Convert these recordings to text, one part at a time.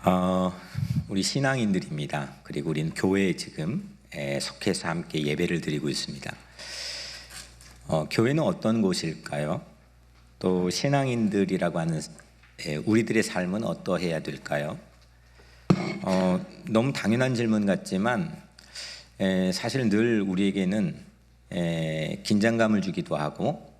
어, 우리 신앙인들입니다. 그리고 우리는 교회에 지금 속해서 함께 예배를 드리고 있습니다. 교회는 어떤 곳일까요? 또 신앙인들이라고 하는 우리들의 삶은 어떠해야 될까요? 너무 당연한 질문 같지만 사실 늘 우리에게는 긴장감을 주기도 하고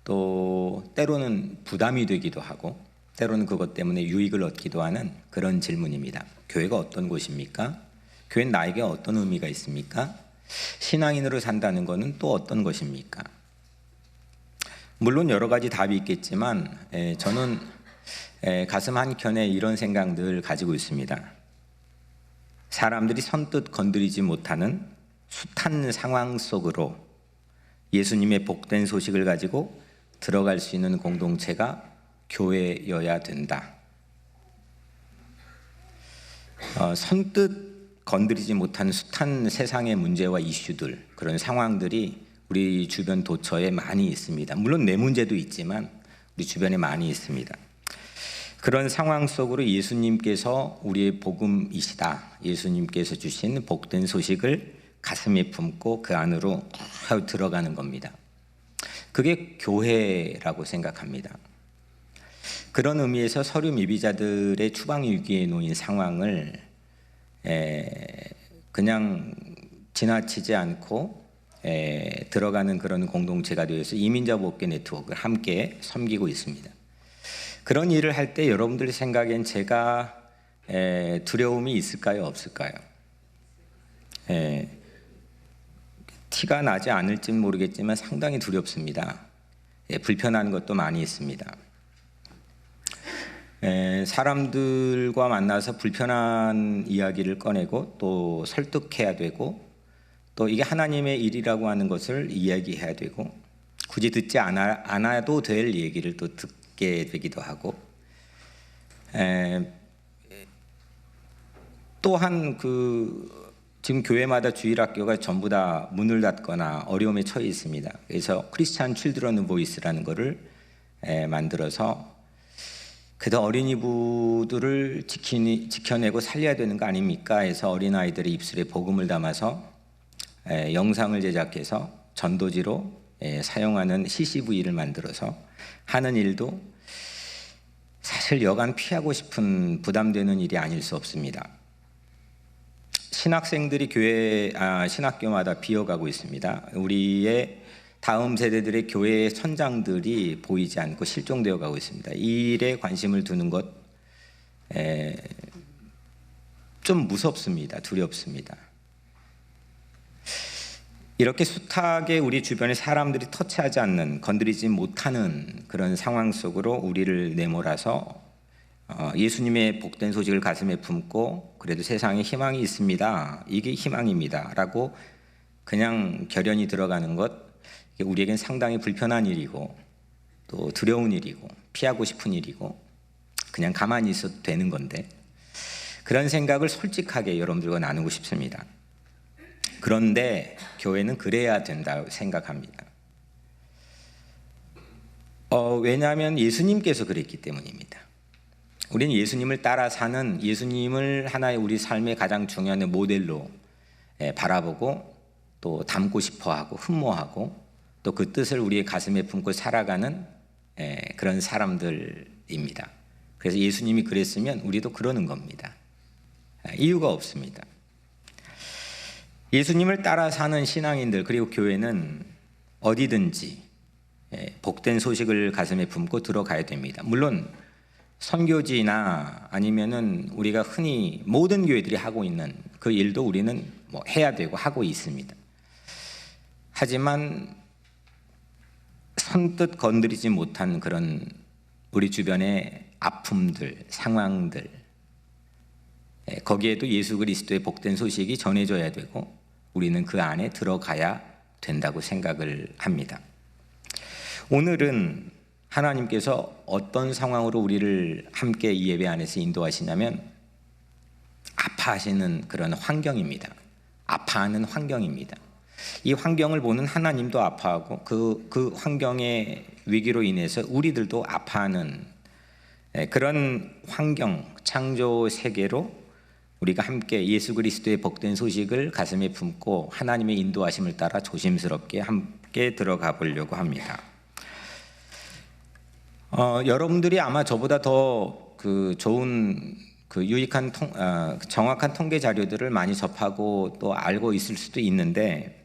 또 때로는 부담이 되기도 하고 때로는 그것 때문에 유익을 얻기도 하는 그런 질문입니다. 교회가 어떤 곳입니까? 교회는 나에게 어떤 의미가 있습니까? 신앙인으로 산다는 것은 또 어떤 것입니까? 물론 여러 가지 답이 있겠지만 저는 가슴 한켠에 이런 생각들 가지고 있습니다. 사람들이 선뜻 건드리지 못하는 숱한 상황 속으로 예수님의 복된 소식을 가지고 들어갈 수 있는 공동체가 교회여야 된다. 선뜻 건드리지 못한 숱한 세상의 문제와 이슈들, 그런 상황들이 우리 주변 도처에 많이 있습니다. 물론 내 문제도 있지만 우리 주변에 많이 있습니다. 그런 상황 속으로 예수님께서 우리의 복음이시다, 예수님께서 주신 복된 소식을 가슴에 품고 그 안으로 들어가는 겁니다. 그게 교회라고 생각합니다. 그런 의미에서 서류 미비자들의 추방 위기에 놓인 상황을 그냥 지나치지 않고 들어가는 그런 공동체가 되어서 이민자 복귀 네트워크를 함께 섬기고 있습니다. 그런 일을 할 때 여러분들 생각엔 제가 두려움이 있을까요, 없을까요? 티가 나지 않을지는 모르겠지만 상당히 두렵습니다. 불편한 것도 많이 있습니다. 사람들과 만나서 불편한 이야기를 꺼내고 또 설득해야 되고 또 이게 하나님의 일이라고 하는 것을 이야기해야 되고 굳이 듣지 않아도 될 얘기를 또 듣게 되기도 하고 또한 지금 교회마다 주일학교가 전부 다 문을 닫거나 어려움에 처해 있습니다. 그래서 크리스찬 칠드런 보이스라는 것을 만들어서 그래도 어린이부들을 지켜내고 살려야 되는 거 아닙니까? 해서 어린아이들의 입술에 복음을 담아서 영상을 제작해서 전도지로 사용하는 CCV를 만들어서 하는 일도 사실 여간 피하고 싶은 부담되는 일이 아닐 수 없습니다. 신학생들이 신학교마다 비어가고 있습니다. 우리의 다음 세대들의 교회의 선장들이 보이지 않고 실종되어 가고 있습니다. 이 일에 관심을 두는 것 좀 무섭습니다. 두렵습니다. 이렇게 숱하게 우리 주변의 사람들이 터치하지 않는, 건드리지 못하는 그런 상황 속으로 우리를 내몰아서 예수님의 복된 소식을 가슴에 품고 그래도 세상에 희망이 있습니다, 이게 희망입니다 라고 그냥 결연히 들어가는 것, 우리에겐 상당히 불편한 일이고 또 두려운 일이고 피하고 싶은 일이고 그냥 가만히 있어도 되는 건데 그런 생각을 솔직하게 여러분들과 나누고 싶습니다. 그런데 교회는 그래야 된다고 생각합니다. 왜냐하면 예수님께서 그랬기 때문입니다. 우리는 예수님을 따라 사는, 예수님을 하나의 우리 삶의 가장 중요한 모델로 바라보고 또 닮고 싶어하고 흠모하고 또 그 뜻을 우리의 가슴에 품고 살아가는 그런 사람들입니다. 그래서 예수님이 그랬으면 우리도 그러는 겁니다. 이유가 없습니다. 예수님을 따라 사는 신앙인들 그리고 교회는 어디든지 복된 소식을 가슴에 품고 들어가야 됩니다. 물론 선교지나 아니면은 우리가 흔히 모든 교회들이 하고 있는 그 일도 우리는 해야 되고 하고 있습니다. 하지만 선뜻 건드리지 못한 그런 우리 주변의 아픔들, 상황들, 거기에도 예수 그리스도의 복된 소식이 전해져야 되고 우리는 그 안에 들어가야 된다고 생각을 합니다. 오늘은 하나님께서 어떤 상황으로 우리를 함께 이 예배 안에서 인도하시냐면 아파하시는 그런 환경입니다. 아파하는 환경입니다. 이 환경을 보는 하나님도 아파하고 그 환경의 위기로 인해서 우리들도 아파하는 그런 환경, 창조 세계로 우리가 함께 예수 그리스도의 복된 소식을 가슴에 품고 하나님의 인도하심을 따라 조심스럽게 함께 들어가 보려고 합니다. 여러분들이 아마 저보다 더 좋은 유익한 정확한 통계 자료들을 많이 접하고 또 알고 있을 수도 있는데,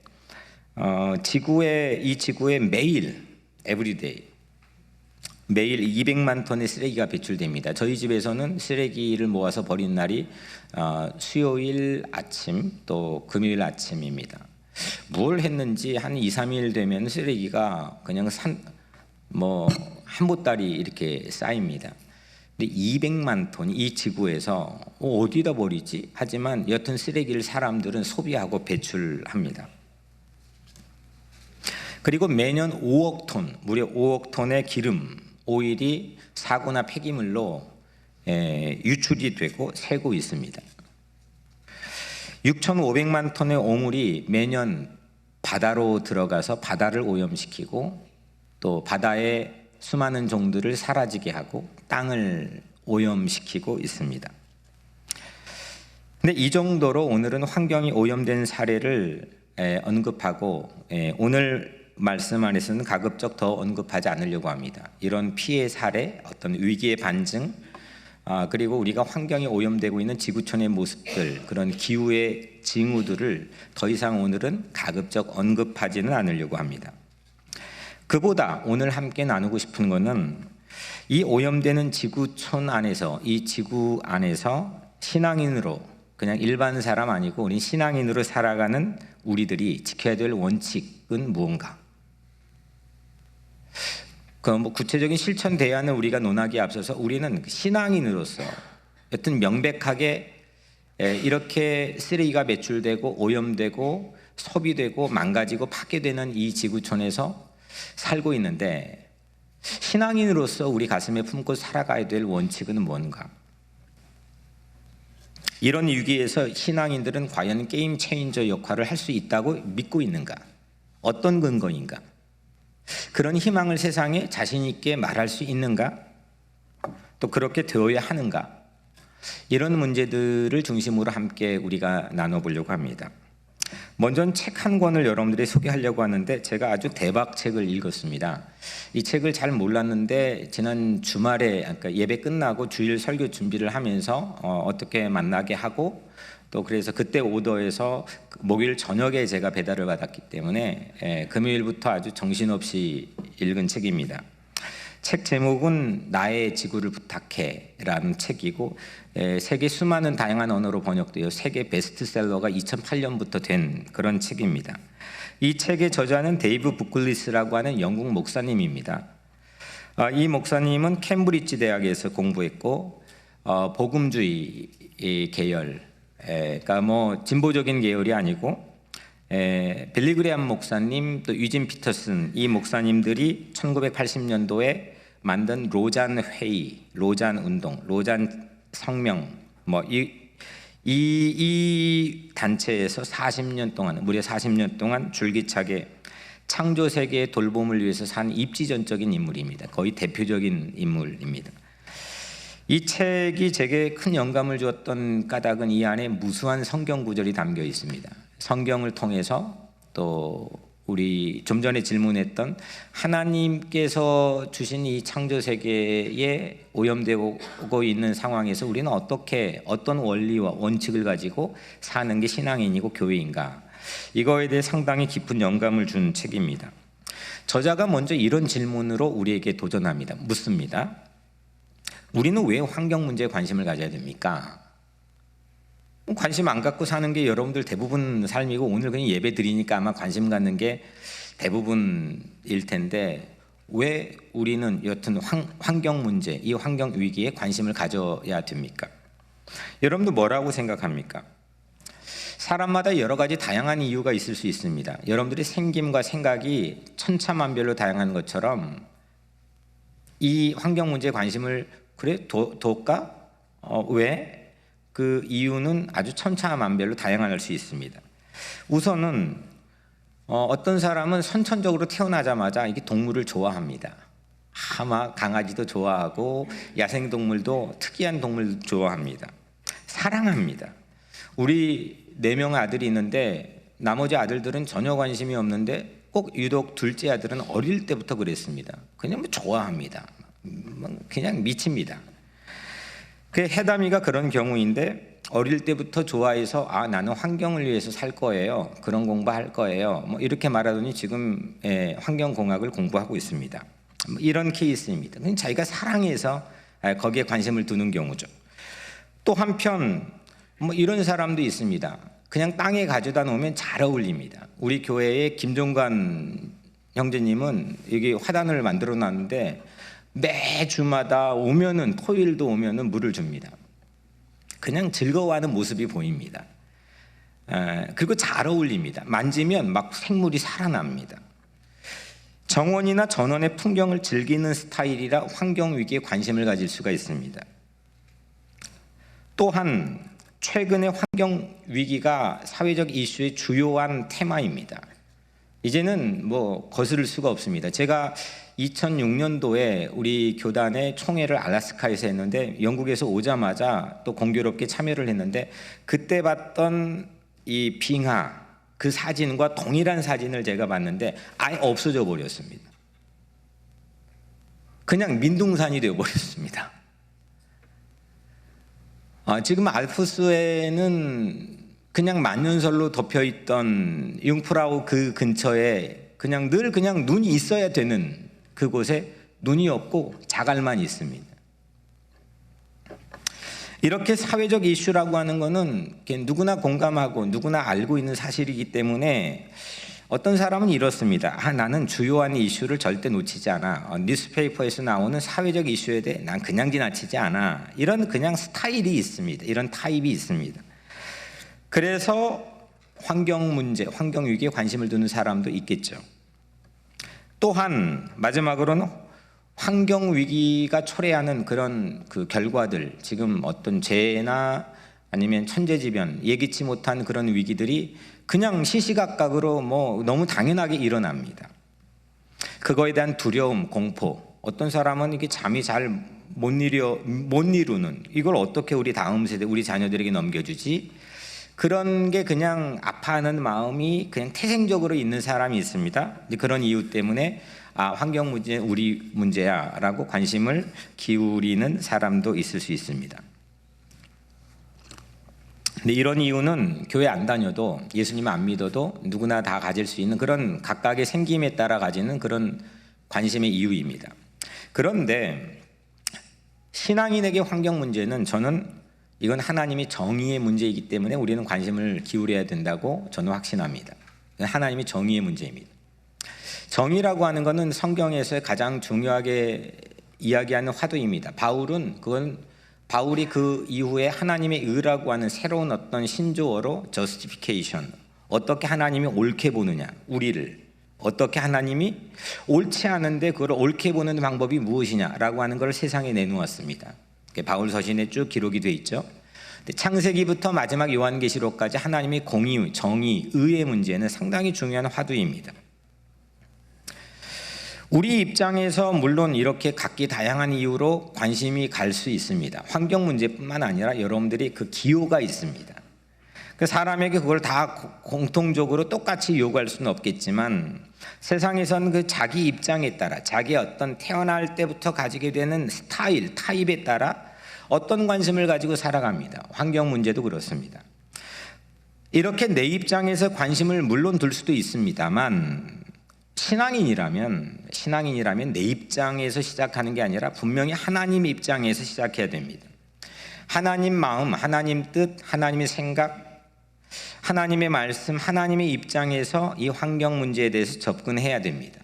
이 지구에 매일 에브리데이 매일 200만 톤의 쓰레기가 배출됩니다. 저희 집에서는 쓰레기를 모아서 버리는 날이 수요일 아침 또 금요일 아침입니다. 뭘 했는지 한 2, 3일 되면 쓰레기가 그냥 한 보따리 이렇게 쌓입니다. 근데 200만 톤이 이 지구에서 어디다 버리지? 하지만 여튼 쓰레기를 사람들은 소비하고 배출합니다. 그리고 매년 5억 톤, 무려 5억 톤의 기름, 오일이 사고나 폐기물로 유출이 되고 새고 있습니다. 6,500만 톤의 오물이 매년 바다로 들어가서 바다를 오염시키고 또 바다의 수많은 종들을 사라지게 하고 땅을 오염시키고 있습니다. 근데 이 정도로 오늘은 환경이 오염된 사례를 언급하고 오늘 말씀 안에서는 가급적 더 언급하지 않으려고 합니다. 이런 피해 사례, 어떤 위기의 반증, 그리고 우리가 환경이 오염되고 있는 지구촌의 모습들, 그런 기후의 징후들을 더 이상 오늘은 가급적 언급하지는 않으려고 합니다. 그보다 오늘 함께 나누고 싶은 것은 이 오염되는 지구촌 안에서, 이 지구 안에서 신앙인으로, 그냥 일반 사람 아니고 우리 신앙인으로 살아가는 우리들이 지켜야 될 원칙은 무언가? 구체적인 실천 대안을 우리가 논하기에 앞서서 우리는 신앙인으로서 여튼 명백하게 이렇게 쓰레기가 배출되고 오염되고 소비되고 망가지고 파괴되는 이 지구촌에서 살고 있는데, 신앙인으로서 우리 가슴에 품고 살아가야 될 원칙은 뭔가? 이런 위기에서 신앙인들은 과연 게임 체인저 역할을 할 수 있다고 믿고 있는가? 어떤 근거인가? 그런 희망을 세상에 자신 있게 말할 수 있는가? 또 그렇게 되어야 하는가? 이런 문제들을 중심으로 함께 우리가 나눠보려고 합니다. 먼저 책 한 권을 여러분들이 소개하려고 하는데, 제가 아주 대박 책을 읽었습니다. 이 책을 잘 몰랐는데 지난 주말에, 그러니까 예배 끝나고 주일 설교 준비를 하면서 어떻게 만나게 하고, 또 그래서 그때 오더해서 목요일 저녁에 제가 배달을 받았기 때문에 금요일부터 아주 정신없이 읽은 책입니다. 책 제목은 나의 지구를 부탁해 라는 책이고, 세계 수많은 다양한 언어로 번역되어 세계 베스트셀러가 2008년부터 된 그런 책입니다. 이 책의 저자는 데이브 부클리스라고 하는 영국 목사님입니다. 이 목사님은 캠브리지 대학에서 공부했고, 복음주의 계열, 그러니까 진보적인 계열이 아니고, 빌리그레암 목사님, 또 유진 피터슨, 이 목사님들이 1980년도에 만든 로잔 회의, 로잔 운동, 로잔 성명, 이 단체에서 40년 동안, 무려 40년 동안 줄기차게 창조 세계의 돌봄을 위해서 산 입지전적인 인물입니다. 거의 대표적인 인물입니다. 이 책이 제게 큰 영감을 주었던 까닭은 이 안에 무수한 성경 구절이 담겨 있습니다. 성경을 통해서 또 우리 좀 전에 질문했던 하나님께서 주신 이 창조 세계에 오염되고 있는 상황에서 우리는 어떤 원리와 원칙을 가지고 사는 게 신앙인이고 교회인가? 이거에 대해 상당히 깊은 영감을 준 책입니다. 저자가 먼저 이런 질문으로 우리에게 도전합니다. 묻습니다. 우리는 왜 환경 문제에 관심을 가져야 됩니까? 관심 안 갖고 사는 게 여러분들 대부분 삶이고, 오늘 그냥 예배 드리니까 아마 관심 갖는 게 대부분일 텐데, 왜 우리는 여튼 환경 문제, 이 환경 위기에 관심을 가져야 됩니까? 여러분들 뭐라고 생각합니까? 사람마다 여러 가지 다양한 이유가 있을 수 있습니다. 여러분들의 생김과 생각이 천차만별로 다양한 것처럼 이 환경 문제에 관심을 둘까? 왜? 그 이유는 아주 천차만별로 다양할 수 있습니다. 우선은 어떤 사람은 선천적으로 태어나자마자 이게 동물을 좋아합니다. 아마 강아지도 좋아하고 야생동물도 특이한 동물 좋아합니다. 사랑합니다. 우리 4명 아들이 있는데 나머지 아들들은 전혀 관심이 없는데 꼭 유독 둘째 아들은 어릴 때부터 그랬습니다. 그냥 뭐 좋아합니다. 그냥 미칩니다. 그 해담이가 그런 경우인데 어릴 때부터 좋아해서 나는 환경을 위해서 살 거예요. 그런 공부할 거예요. 뭐 이렇게 말하더니 지금 환경공학을 공부하고 있습니다. 뭐 이런 케이스입니다. 그냥 자기가 사랑해서 거기에 관심을 두는 경우죠. 또 한편 뭐 이런 사람도 있습니다. 그냥 땅에 가져다 놓으면 잘 어울립니다. 우리 교회의 김종관 형제님은 여기 화단을 만들어 놨는데 매주마다 오면은 토요일도 오면은 물을 줍니다. 그냥 즐거워하는 모습이 보입니다. 그리고 잘 어울립니다. 만지면 막 생물이 살아납니다. 정원이나 전원의 풍경을 즐기는 스타일이라 환경 위기에 관심을 가질 수가 있습니다. 또한 최근의 환경 위기가 사회적 이슈의 주요한 테마입니다. 이제는 뭐 거스를 수가 없습니다. 제가 2006년도에 우리 교단의 총회를 알래스카에서 했는데 영국에서 오자마자 또 공교롭게 참여를 했는데 그때 봤던 이 빙하 그 사진과 동일한 사진을 제가 봤는데 아예 없어져 버렸습니다. 그냥 민둥산이 되어 버렸습니다. 지금 알프스에는 그냥 만년설로 덮여있던 융프라우 그 근처에 그냥 늘 그냥 눈이 있어야 되는 그곳에 눈이 없고 자갈만 있습니다. 이렇게 사회적 이슈라고 하는 것은 누구나 공감하고 누구나 알고 있는 사실이기 때문에 어떤 사람은 이렇습니다. 나는 주요한 이슈를 절대 놓치지 않아. 뉴스페이퍼에서 나오는 사회적 이슈에 대해 난 그냥 지나치지 않아. 이런 그냥 스타일이 있습니다. 이런 타입이 있습니다. 그래서 환경 문제, 환경 위기에 관심을 두는 사람도 있겠죠. 또한 마지막으로는 환경 위기가 초래하는 그런 그 결과들, 지금 어떤 재해나 아니면 천재지변, 예기치 못한 그런 위기들이 그냥 시시각각으로 뭐 너무 당연하게 일어납니다. 그거에 대한 두려움, 공포, 어떤 사람은 이게 잠이 잘 못 이루는, 이걸 어떻게 우리 다음 세대, 우리 자녀들에게 넘겨주지? 그런 게 그냥 아파하는 마음이 그냥 태생적으로 있는 사람이 있습니다. 그런 이유 때문에 환경 문제 우리 문제야 라고 관심을 기울이는 사람도 있을 수 있습니다. 근데 이런 이유는 교회 안 다녀도 예수님 안 믿어도 누구나 다 가질 수 있는 그런 각각의 생김에 따라 가지는 그런 관심의 이유입니다. 그런데 신앙인에게 환경 문제는 저는 이건 하나님이 정의의 문제이기 때문에 우리는 관심을 기울여야 된다고 저는 확신합니다. 하나님이 정의의 문제입니다. 정의라고 하는 것은 성경에서 가장 중요하게 이야기하는 화두입니다. 바울이 그 이후에 하나님의 의라고 하는 새로운 어떤 신조어로 justification, 어떻게 하나님이 옳게 보느냐, 우리를 어떻게 하나님이 옳지 않은데 그걸 옳게 보는 방법이 무엇이냐라고 하는 걸 세상에 내놓았습니다. 바울 서신에 쭉 기록이 되어 있죠. 창세기부터 마지막 요한계시록까지 하나님의 공의, 정의, 의의 문제는 상당히 중요한 화두입니다. 우리 입장에서 물론 이렇게 각기 다양한 이유로 관심이 갈 수 있습니다. 환경 문제뿐만 아니라 여러분들이 그 기호가 있습니다. 그 사람에게 그걸 다 공통적으로 똑같이 요구할 수는 없겠지만 세상에서는 그 자기 입장에 따라 자기 어떤 태어날 때부터 가지게 되는 스타일, 타입에 따라 어떤 관심을 가지고 살아갑니다. 환경 문제도 그렇습니다. 이렇게 내 입장에서 관심을 물론 둘 수도 있습니다만 신앙인이라면 내 입장에서 시작하는 게 아니라 분명히 하나님 입장에서 시작해야 됩니다. 하나님 마음, 하나님 뜻, 하나님의 생각, 하나님의 말씀, 하나님의 입장에서 이 환경 문제에 대해서 접근해야 됩니다.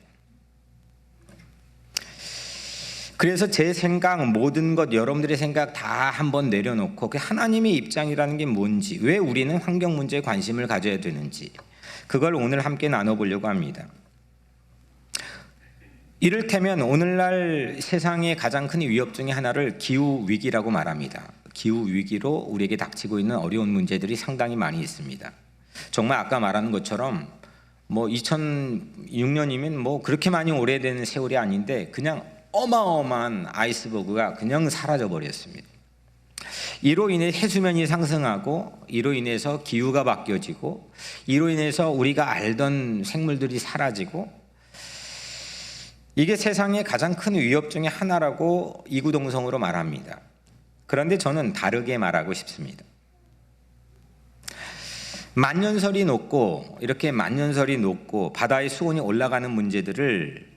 그래서 제 생각, 모든 것, 여러분들의 생각 다 한번 내려놓고 그 하나님의 입장이라는 게 뭔지, 왜 우리는 환경 문제에 관심을 가져야 되는지, 그걸 오늘 함께 나눠보려고 합니다. 이를테면 오늘날 세상의 가장 큰 위협 중에 하나를 기후위기라고 말합니다. 기후위기로 우리에게 닥치고 있는 어려운 문제들이 상당히 많이 있습니다. 정말 아까 말하는 것처럼 뭐 2006년이면 뭐 그렇게 많이 오래된 세월이 아닌데 그냥 어마어마한 아이스버그가 그냥 사라져 버렸습니다. 이로 인해 해수면이 상승하고, 이로 인해서 기후가 바뀌어지고, 이로 인해서 우리가 알던 생물들이 사라지고, 이게 세상의 가장 큰 위협 중에 하나라고 이구동성으로 말합니다. 그런데 저는 다르게 말하고 싶습니다. 만년설이 높고, 이렇게 만년설이 높고 바다의 수온이 올라가는 문제들을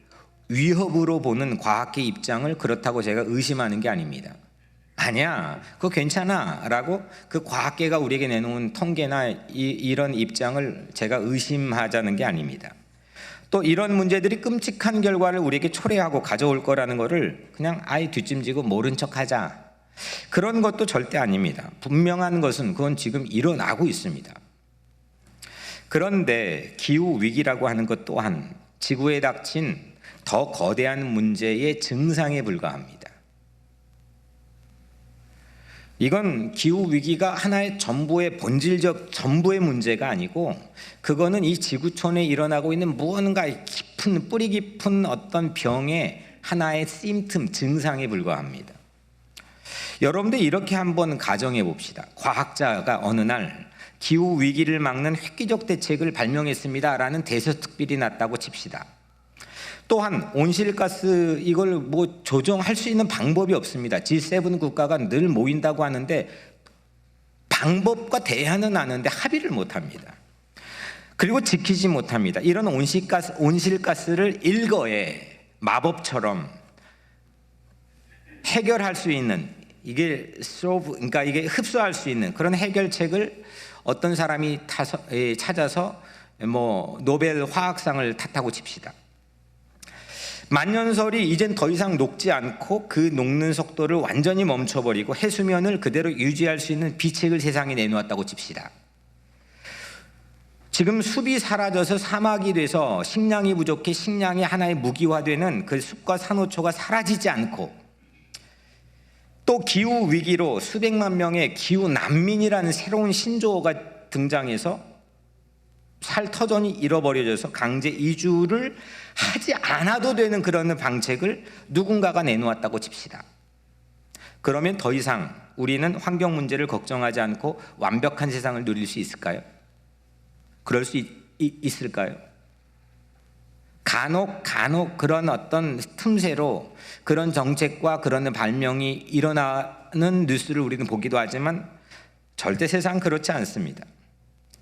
위협으로 보는 과학계 입장을 그렇다고 제가 의심하는 게 아닙니다. 아니야, 그거 괜찮아 라고 그 과학계가 우리에게 내놓은 통계나 이런 입장을 제가 의심하자는 게 아닙니다. 또 이런 문제들이 끔찍한 결과를 우리에게 초래하고 가져올 거라는 거를 그냥 아예 뒷짐지고 모른 척하자, 그런 것도 절대 아닙니다. 분명한 것은 그건 지금 일어나고 있습니다. 그런데 기후위기라고 하는 것 또한 지구에 닥친 더 거대한 문제의 증상에 불과합니다. 이건 기후위기가 하나의 전부의 본질적 전부의 문제가 아니고, 그거는 이 지구촌에 일어나고 있는 무언가 깊은, 뿌리 깊은 어떤 병의 하나의 심틈, 증상에 불과합니다. 여러분들 이렇게 한번 가정해 봅시다. 과학자가 어느 날 기후위기를 막는 획기적 대책을 발명했습니다 라는 대서특필이 났다고 칩시다. 또한 온실가스 이걸 뭐 조정할 수 있는 방법이 없습니다. G7 국가가 늘 모인다고 하는데 방법과 대안은 아는데 합의를 못합니다. 그리고 지키지 못합니다. 이런 온실가스를 일거에 마법처럼 해결할 수 있는, 이게 그러니까 이게 흡수할 수 있는 그런 해결책을 어떤 사람이 찾아서 뭐 노벨 화학상을 탔다고 칩시다. 만년설이 이젠 더 이상 녹지 않고 그 녹는 속도를 완전히 멈춰버리고 해수면을 그대로 유지할 수 있는 비책을 세상에 내놓았다고 칩시다. 지금 숲이 사라져서 사막이 돼서 식량이 부족해 식량이 하나의 무기화되는 그 숲과 산호초가 사라지지 않고, 또 기후위기로 수백만 명의 기후난민이라는 새로운 신조어가 등장해서 살터전이 잃어버려져서 강제 이주를 하지 않아도 되는 그런 방책을 누군가가 내놓았다고 칩시다. 그러면 더 이상 우리는 환경 문제를 걱정하지 않고 완벽한 세상을 누릴 수 있을까요? 그럴 수 있을까요? 간혹 그런 어떤 틈새로 그런 정책과 그런 발명이 일어나는 뉴스를 우리는 보기도 하지만 절대 세상은 그렇지 않습니다.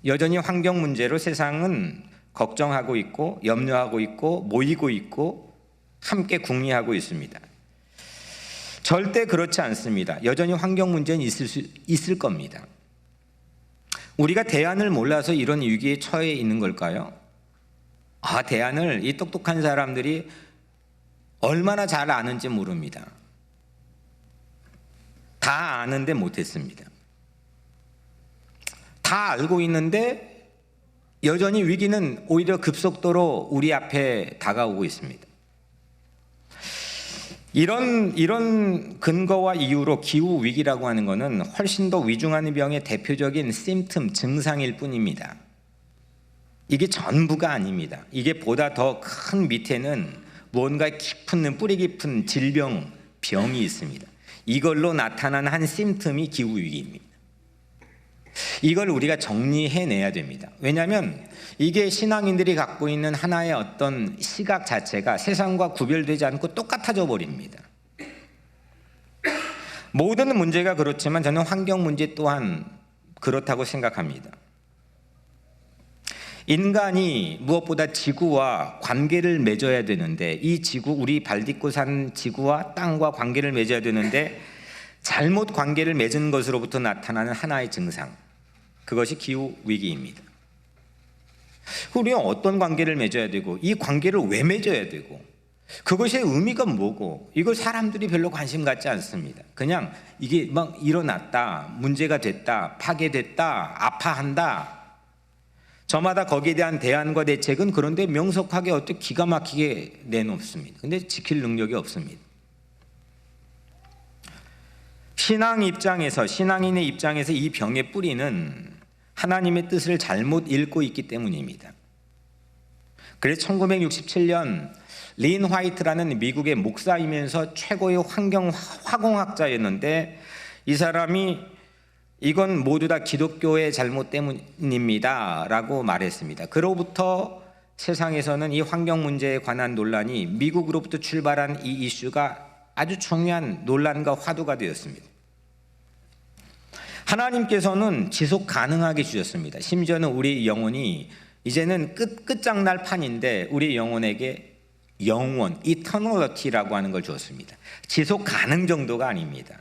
여전히 환경 문제로 세상은 걱정하고 있고 염려하고 있고 모이고 있고 함께 궁리하고 있습니다. 절대 그렇지 않습니다. 여전히 환경 문제는 있을 겁니다. 우리가 대안을 몰라서 이런 위기에 처해 있는 걸까요? 대안을 이 똑똑한 사람들이 얼마나 잘 아는지 모릅니다. 다 아는데 못했습니다. 다 알고 있는데 여전히 위기는 오히려 급속도로 우리 앞에 다가오고 있습니다. 이런 근거와 이유로 기후위기라고 하는 것은 훨씬 더 위중한 병의 대표적인 심틈, 증상일 뿐입니다. 이게 전부가 아닙니다. 이게 보다 더 큰 밑에는 뭔가 깊은, 뿌리 깊은 질병, 병이 있습니다. 이걸로 나타난 한 심틈이 기후위기입니다. 이걸 우리가 정리해내야 됩니다. 왜냐하면 이게 신앙인들이 갖고 있는 하나의 어떤 시각 자체가 세상과 구별되지 않고 똑같아져 버립니다. 모든 문제가 그렇지만 저는 환경 문제 또한 그렇다고 생각합니다. 인간이 무엇보다 지구와 관계를 맺어야 되는데, 이 지구, 우리 발 딛고 산 지구와 땅과 관계를 맺어야 되는데 잘못 관계를 맺은 것으로부터 나타나는 하나의 증상, 그것이 기후위기입니다. 우리는 어떤 관계를 맺어야 되고 이 관계를 왜 맺어야 되고 그것의 의미가 뭐고, 이걸 사람들이 별로 관심 갖지 않습니다. 그냥 이게 막 일어났다, 문제가 됐다, 파괴됐다, 아파한다, 저마다 거기에 대한 대안과 대책은 그런데 명석하게 어떻게 기가 막히게 내놓습니다. 근데 지킬 능력이 없습니다. 신앙인의 입장에서 이 병의 뿌리는 하나님의 뜻을 잘못 읽고 있기 때문입니다. 그래서 1967년 린 화이트라는 미국의 목사이면서 최고의 환경 화공학자였는데, 이 사람이 이건 모두 다 기독교의 잘못 때문입니다 라고 말했습니다. 그로부터 세상에서는 이 환경 문제에 관한 논란이, 미국으로부터 출발한 이 이슈가 아주 중요한 논란과 화두가 되었습니다. 하나님께서는 지속 가능하게 주셨습니다. 심지어는 우리 영혼이 이제는 끝장날 판인데 우리 영혼에게 영원, 이터널리티라고 하는 걸 주었습니다. 지속 가능 정도가 아닙니다.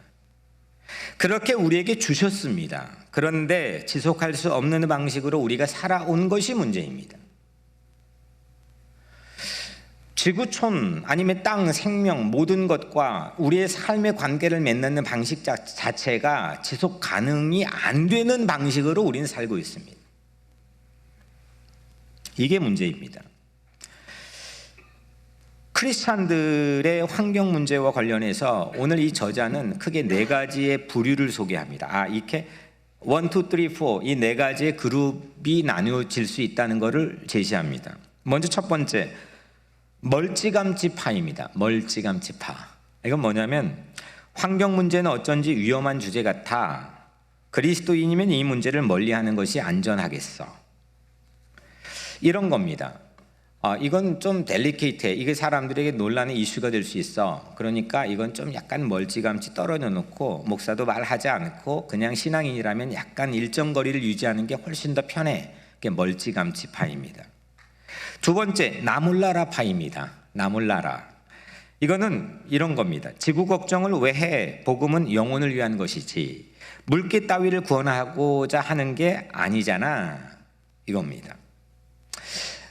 그렇게 우리에게 주셨습니다. 그런데 지속할 수 없는 방식으로 우리가 살아온 것이 문제입니다. 지구촌 아니면 땅, 생명 모든 것과 우리의 삶의 관계를 맺는 방식 자체가 지속 가능이 안 되는 방식으로 우리는 살고 있습니다. 이게 문제입니다. 크리스찬들의 환경 문제와 관련해서 오늘 이 저자는 크게 4가지의 부류를 소개합니다. 이렇게 1, 2, 3, 4 이 4가지의 그룹이 나뉘어질 수 있다는 것을 제시합니다. 먼저 첫 번째, 멀찌감치파입니다. 멀찌감치파. 이건 뭐냐면, 환경 문제는 어쩐지 위험한 주제 같아. 그리스도인이면 이 문제를 멀리하는 것이 안전하겠어. 이런 겁니다. 이건 좀 델리케이트해. 이게 사람들에게 논란의 이슈가 될 수 있어. 그러니까 이건 좀 약간 멀찌감치 떨어져 놓고 목사도 말하지 않고 그냥 신앙인이라면 약간 일정 거리를 유지하는 게 훨씬 더 편해. 그게 멀찌감치파입니다. 두 번째, 나몰라라 파입니다. 나몰라라. 이거는 이런 겁니다. 지구 걱정을 왜 해? 복음은 영혼을 위한 것이지. 물개 따위를 구원하고자 하는 게 아니잖아. 이겁니다.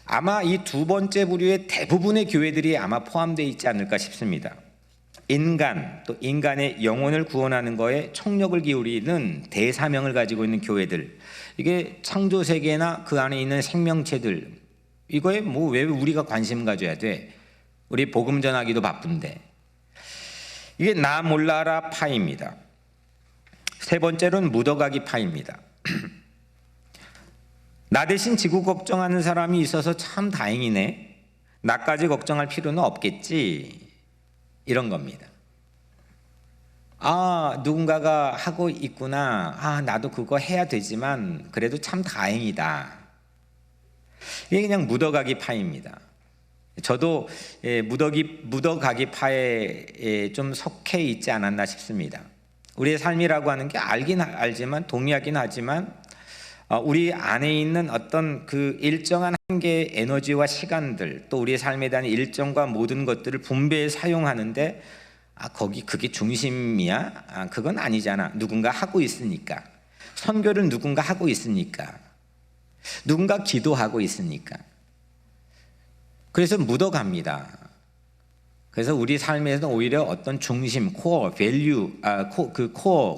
아마 이 두 번째 부류의 대부분의 교회들이 아마 포함되어 있지 않을까 싶습니다. 인간, 또 인간의 영혼을 구원하는 거에 총력을 기울이는 대사명을 가지고 있는 교회들, 이게 창조세계나 그 안에 있는 생명체들, 이거에 뭐 왜 우리가 관심 가져야 돼? 우리 복음 전하기도 바쁜데. 이게 나 몰라라 파입니다. 세 번째로는 묻어가기 파입니다. 나 대신 지구 걱정하는 사람이 있어서 참 다행이네. 나까지 걱정할 필요는 없겠지. 이런 겁니다. 누군가가 하고 있구나. 나도 그거 해야 되지만 그래도 참 다행이다. 이게 그냥 묻어가기 파입니다. 저도 묻어가기 파에 좀 속해 있지 않았나 싶습니다. 우리의 삶이라고 하는 게 알긴 알지만, 동의하긴 하지만 우리 안에 있는 어떤 그 일정한 한계의 에너지와 시간들, 또 우리의 삶에 대한 일정과 모든 것들을 분배해 사용하는데, 그게 중심이야? 그건 아니잖아. 누군가 하고 있으니까. 선교를 누군가 하고 있으니까. 누군가 기도하고 있으니까. 그래서 묻어갑니다. 그래서 우리 삶에서는 오히려 어떤 중심, 코어, 밸류,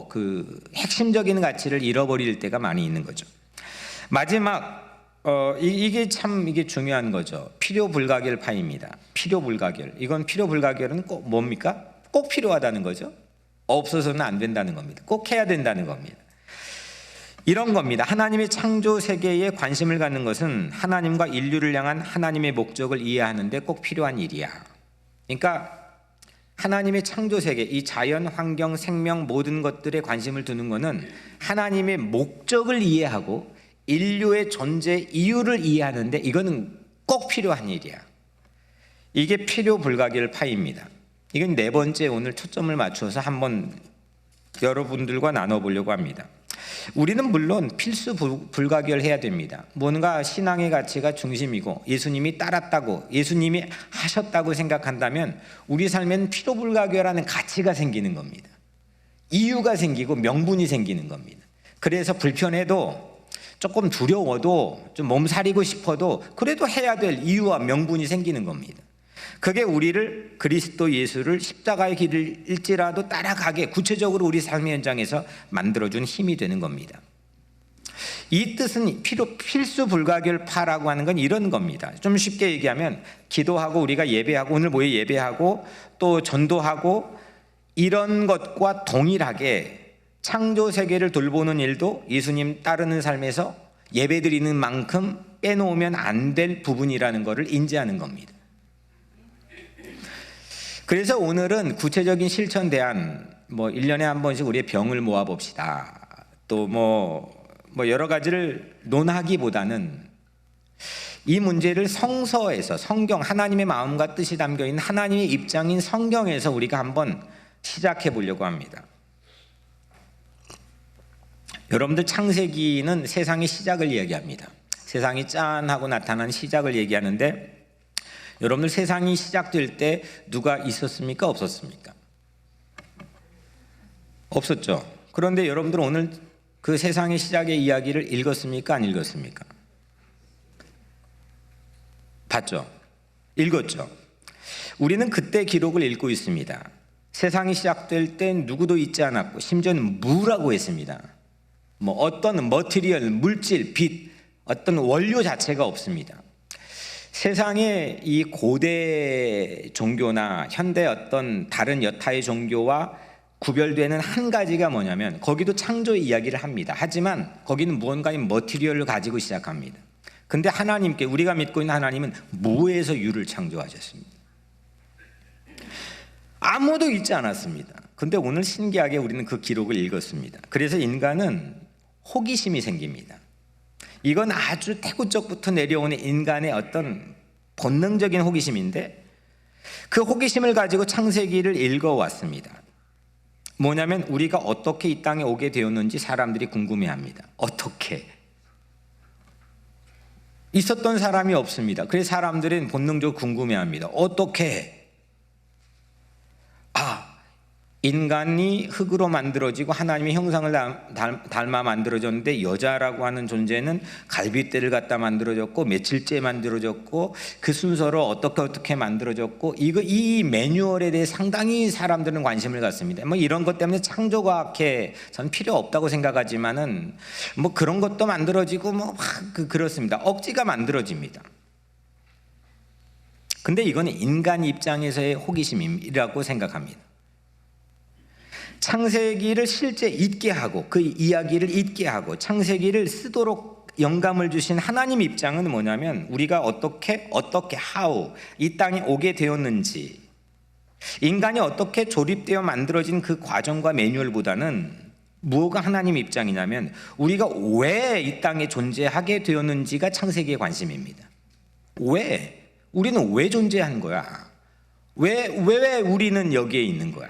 그 핵심적인 가치를 잃어버릴 때가 많이 있는 거죠. 마지막, 이게 중요한 거죠. 필요불가결 파입니다. 필요불가결. 이건 필요불가결은 꼭 뭡니까? 꼭 필요하다는 거죠. 없어서는 안 된다는 겁니다. 꼭 해야 된다는 겁니다. 이런 겁니다. 하나님의 창조 세계에 관심을 갖는 것은 하나님과 인류를 향한 하나님의 목적을 이해하는 데 꼭 필요한 일이야. 그러니까 하나님의 창조 세계, 이 자연, 환경, 생명 모든 것들에 관심을 두는 것은 하나님의 목적을 이해하고 인류의 존재 이유를 이해하는데 이거는 꼭 필요한 일이야. 이게 필요불가결 파입니다. 이건 4번째 오늘 초점을 맞춰서 한번 여러분들과 나눠보려고 합니다. 우리는 물론 필수 불가결해야 됩니다. 뭔가 신앙의 가치가 중심이고 예수님이 따랐다고, 예수님이 하셨다고 생각한다면 우리 삶에는 필요불가결하는 가치가 생기는 겁니다. 이유가 생기고 명분이 생기는 겁니다. 그래서 불편해도, 조금 두려워도, 좀 몸살이고 싶어도 그래도 해야 될 이유와 명분이 생기는 겁니다. 그게 우리를, 그리스도 예수를 십자가의 길을 일지라도 따라가게 구체적으로 우리 삶의 현장에서 만들어준 힘이 되는 겁니다. 이 뜻은 필수 불가결파라고 하는 건 이런 겁니다. 좀 쉽게 얘기하면 기도하고 우리가 예배하고, 오늘 모여 예배하고 또 전도하고 이런 것과 동일하게 창조 세계를 돌보는 일도 예수님 따르는 삶에서 예배드리는 만큼 빼놓으면 안 될 부분이라는 것을 인지하는 겁니다. 그래서 오늘은 구체적인 실천 대안, 1년에 한 번씩 우리의 병을 모아봅시다. 또 여러 가지를 논하기보다는 이 문제를 성서에서, 성경, 하나님의 마음과 뜻이 담겨있는 하나님의 입장인 성경에서 우리가 한번 시작해 보려고 합니다. 여러분들, 창세기는 세상의 시작을 이야기합니다. 세상이 짠 하고 나타난 시작을 얘기하는데, 여러분들, 세상이 시작될 때 누가 있었습니까? 없었습니까? 없었죠. 그런데 여러분들, 오늘 그 세상의 시작의 이야기를 읽었습니까? 안 읽었습니까? 봤죠? 읽었죠? 우리는 그때 기록을 읽고 있습니다. 세상이 시작될 땐 누구도 있지 않았고, 심지어는 무라고 했습니다. 어떤 머티리얼, 물질, 빛, 어떤 원료 자체가 없습니다. 세상의 이 고대 종교나 현대 어떤 다른 여타의 종교와 구별되는 한 가지가 뭐냐면, 거기도 창조의 이야기를 합니다. 하지만 거기는 무언가의 머티리얼을 가지고 시작합니다. 근데 하나님께, 우리가 믿고 있는 하나님은 무에서 유를 창조하셨습니다. 아무도 있지 않았습니다. 근데 오늘 신기하게 우리는 그 기록을 읽었습니다. 그래서 인간은 호기심이 생깁니다. 이건 아주 태구적부터 내려오는 인간의 어떤 본능적인 호기심인데, 그 호기심을 가지고 창세기를 읽어왔습니다. 뭐냐면, 우리가 어떻게 이 땅에 오게 되었는지 사람들이 궁금해합니다. 어떻게? 있었던 사람이 없습니다. 그래서 사람들은 본능적으로 궁금해합니다. 어떻게? 인간이 흙으로 만들어지고 하나님의 형상을 닮아 만들어졌는데, 여자라고 하는 존재는 갈빗대를 갖다 만들어졌고, 며칠째 만들어졌고, 그 순서로 어떻게 만들어졌고, 이 매뉴얼에 대해 상당히 사람들은 관심을 갖습니다. 이런 것 때문에 창조과학에 전 필요 없다고 생각하지만은 그런 것도 만들어지고 그렇습니다. 억지가 만들어집니다. 근데 이건 인간 입장에서의 호기심이라고 생각합니다. 창세기를 실제 잊게 하고, 그 이야기를 잊게 하고, 창세기를 쓰도록 영감을 주신 하나님 입장은 뭐냐면, 우리가 어떻게 how 이 땅에 오게 되었는지, 인간이 어떻게 조립되어 만들어진 그 과정과 매뉴얼보다는 무엇가 하나님 입장이냐면, 우리가 왜 이 땅에 존재하게 되었는지가 창세기의 관심입니다. 왜? 우리는 왜 존재한 거야? 왜 우리는 여기에 있는 거야?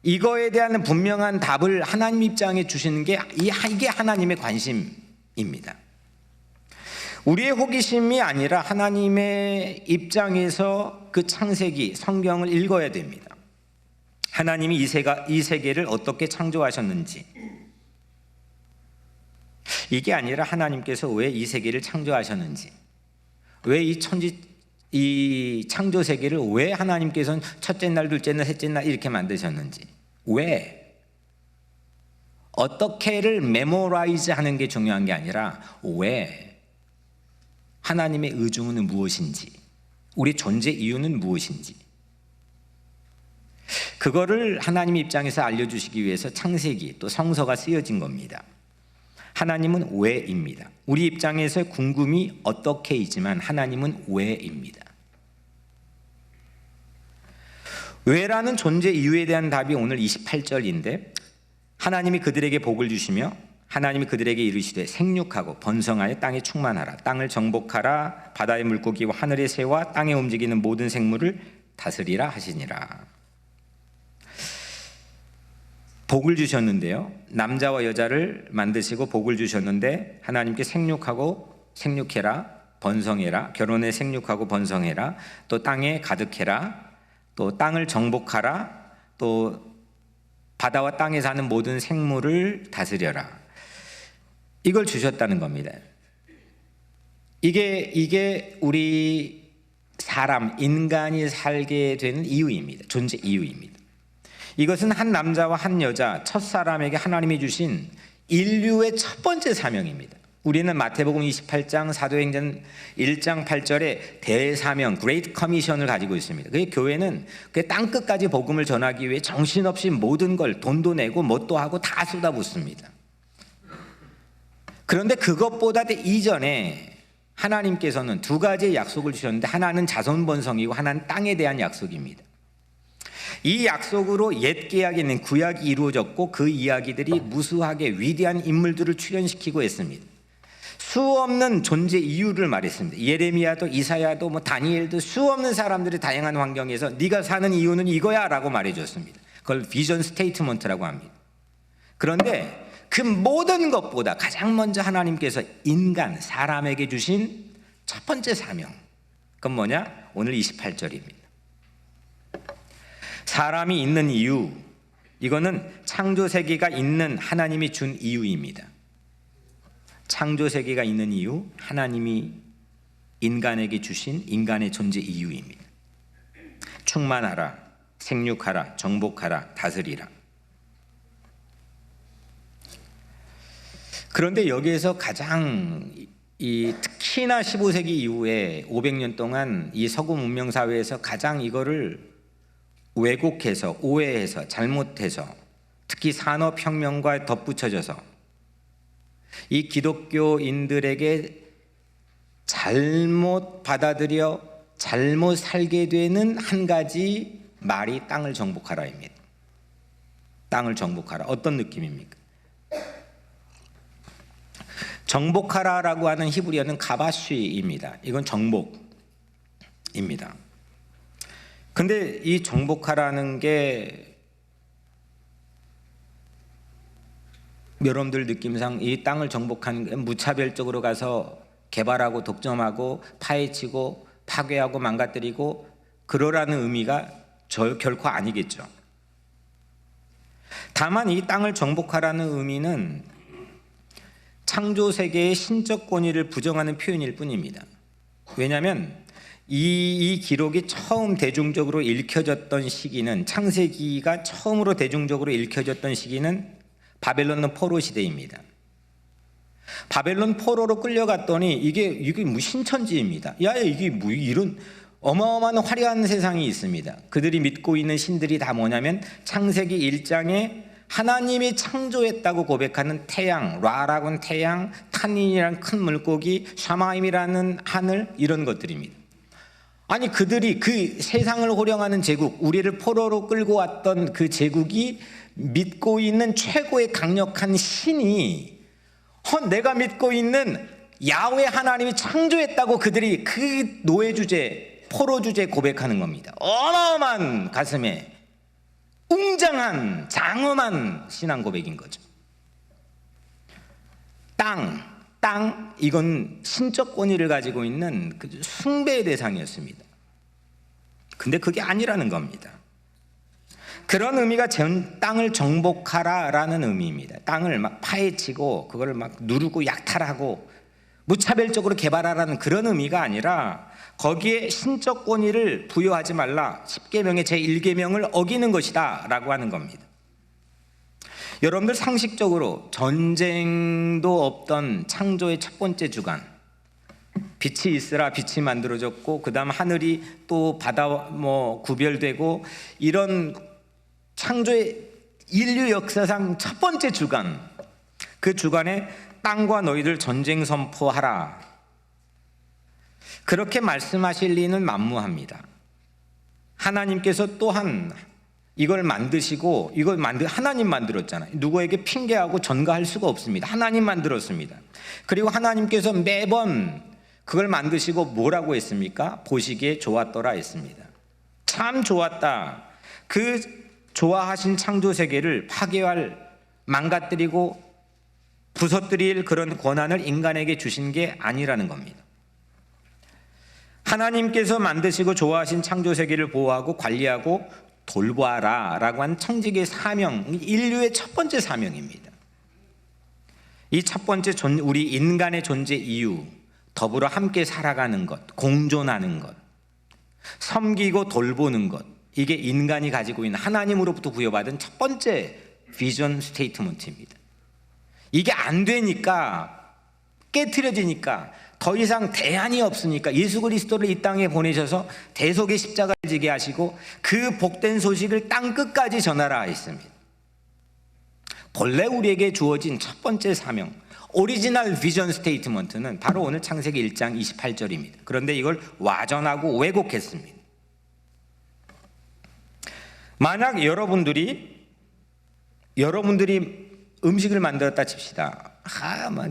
이거에 대한 분명한 답을 하나님 입장에 주시는 게 이게 하나님의 관심입니다. 우리의 호기심이 아니라 하나님의 입장에서 그 창세기, 성경을 읽어야 됩니다. 하나님이 이 세계를 어떻게 창조하셨는지, 이게 아니라 하나님께서 왜 이 세계를 창조하셨는지, 왜 이 창조 세계를 왜 하나님께서는 첫째 날, 둘째 날, 셋째 날 이렇게 만드셨는지, 왜, 어떻게를 메모라이즈 하는 게 중요한 게 아니라 왜, 하나님의 의중은 무엇인지, 우리 존재 이유는 무엇인지, 그거를 하나님 입장에서 알려주시기 위해서 창세기, 또 성서가 쓰여진 겁니다. 하나님은 왜입니다. 우리 입장에서 궁금이 어떻게이지만 하나님은 왜입니다. 왜라는 존재 이유에 대한 답이 오늘 28절인데, 하나님이 그들에게 복을 주시며 하나님이 그들에게 이르시되 생육하고 번성하여 땅에 충만하라. 땅을 정복하라. 바다의 물고기와 하늘의 새와 땅에 움직이는 모든 생물을 다스리라 하시니라. 복을 주셨는데요, 남자와 여자를 만드시고 복을 주셨는데, 하나님께 생육하고 생육해라, 번성해라, 결혼에 생육하고 번성해라, 또 땅에 가득해라, 또 땅을 정복하라, 또 바다와 땅에 사는 모든 생물을 다스려라. 이걸 주셨다는 겁니다. 이게 우리 사람, 인간이 살게 되는 이유입니다. 존재 이유입니다. 이것은 한 남자와 한 여자, 첫 사람에게 하나님이 주신 인류의 첫 번째 사명입니다. 우리는 마태복음 28장, 사도행전 1장 8절에 대사명, Great Commission을 가지고 있습니다. 그 교회는 그 땅끝까지 복음을 전하기 위해 정신없이 모든 걸 돈도 내고 뭣도 하고 다 쏟아붓습니다. 그런데 그것보다 이전에 하나님께서는 두 가지의 약속을 주셨는데 하나는 자손 번성이고 하나는 땅에 대한 약속입니다. 이 약속으로 옛 계약에 있는 구약이 이루어졌고 그 이야기들이 무수하게 위대한 인물들을 출연시키고 있습니다. 수없는 존재 이유를 말했습니다. 예레미야도 이사야도 다니엘도 수없는 사람들이 다양한 환경에서 네가 사는 이유는 이거야 라고 말해줬습니다. 그걸 비전 스테이트먼트라고 합니다. 그런데 그 모든 것보다 가장 먼저 하나님께서 인간, 사람에게 주신 첫 번째 사명, 그건 뭐냐? 오늘 28절입니다. 사람이 있는 이유, 이거는 창조세계가 있는 하나님이 준 이유입니다. 창조세계가 있는 이유, 하나님이 인간에게 주신 인간의 존재 이유입니다. 충만하라, 생육하라, 정복하라, 다스리라. 그런데 여기에서 가장 특히나 15세기 이후에 500년 동안 이 서구 문명 사회에서 가장 이거를 왜곡해서 오해해서 잘못해서 특히 산업혁명과 덧붙여져서 이 기독교인들에게 잘못 받아들여 잘못 살게 되는 한 가지 말이 땅을 정복하라입니다. 땅을 정복하라. 어떤 느낌입니까? 정복하라라고 하는 히브리어는 가바쉬입니다. 이건 정복입니다. 근데 이 정복하라는 게 여러분들 느낌상 이 땅을 정복하는 게 무차별적으로 가서 개발하고 독점하고 파헤치고 파괴하고 망가뜨리고 그러라는 의미가 결코 아니겠죠. 다만 이 땅을 정복하라는 의미는 창조세계의 신적 권위를 부정하는 표현일 뿐입니다. 왜냐하면 이 기록이 처음 대중적으로 읽혀졌던 시기는, 창세기가 처음으로 대중적으로 읽혀졌던 시기는 바벨론 포로 시대입니다. 바벨론 포로로 끌려갔더니 이게 뭐 신천지입니다. 이게 뭐 이런 어마어마한 화려한 세상이 있습니다. 그들이 믿고 있는 신들이 다 뭐냐면 창세기 1장에 하나님이 창조했다고 고백하는 태양, 라라고는 태양, 탄닌이라는 큰 물고기, 샤마임이라는 하늘, 이런 것들입니다. 아니 그들이 그 세상을 호령하는 제국, 우리를 포로로 끌고 왔던 그 제국이 믿고 있는 최고의 강력한 신이 내가 믿고 있는 야훼 하나님이 창조했다고 그들이 그 노예 주제, 포로 주제 고백하는 겁니다. 어마어마한 가슴에 웅장한 장엄한 신앙 고백인 거죠. 땅 이건 신적 권위를 가지고 있는 그 숭배의 대상이었습니다. 근데 그게 아니라는 겁니다. 그런 의미가 땅을 정복하라라는 의미입니다. 땅을 막 파헤치고 그걸 막 누르고 약탈하고 무차별적으로 개발하라는 그런 의미가 아니라 거기에 신적 권위를 부여하지 말라, 10계명의 제1계명을 어기는 것이다 라고 하는 겁니다. 여러분들 상식적으로 전쟁도 없던 창조의 첫 번째 주간, 빛이 있으라 빛이 만들어졌고 그 다음 하늘이 또 바다 구별되고, 이런 창조의 인류 역사상 첫 번째 주간, 그 주간에 땅과 너희들 전쟁 선포하라, 그렇게 말씀하실 리는 만무합니다. 하나님께서 또한 이걸 만드시고 하나님 만들었잖아요. 누구에게 핑계하고 전가할 수가 없습니다. 하나님 만들었습니다. 그리고 하나님께서 매번 그걸 만드시고 뭐라고 했습니까? 보시기에 좋았더라 했습니다. 참 좋았다. 그 좋아하신 창조세계를 파괴할, 망가뜨리고 부서뜨릴 그런 권한을 인간에게 주신 게 아니라는 겁니다. 하나님께서 만드시고 좋아하신 창조세계를 보호하고 관리하고 돌봐라 라고 한 청지기의 사명, 인류의 첫 번째 사명입니다. 이 첫 번째 우리 인간의 존재 이유, 더불어 함께 살아가는 것, 공존하는 것, 섬기고 돌보는 것, 이게 인간이 가지고 있는 하나님으로부터 부여받은 첫 번째 비전 스테이트먼트입니다. 이게 안 되니까, 깨트려지니까, 더 이상 대안이 없으니까 예수 그리스도를 이 땅에 보내셔서 대속의 십자가를 지게 하시고 그 복된 소식을 땅 끝까지 전하라 했습니다. 본래 우리에게 주어진 첫 번째 사명, 오리지널 비전 스테이트먼트는 바로 오늘 창세기 1장 28절입니다. 그런데 이걸 와전하고 왜곡했습니다. 만약 여러분들이 음식을 만들었다 칩시다.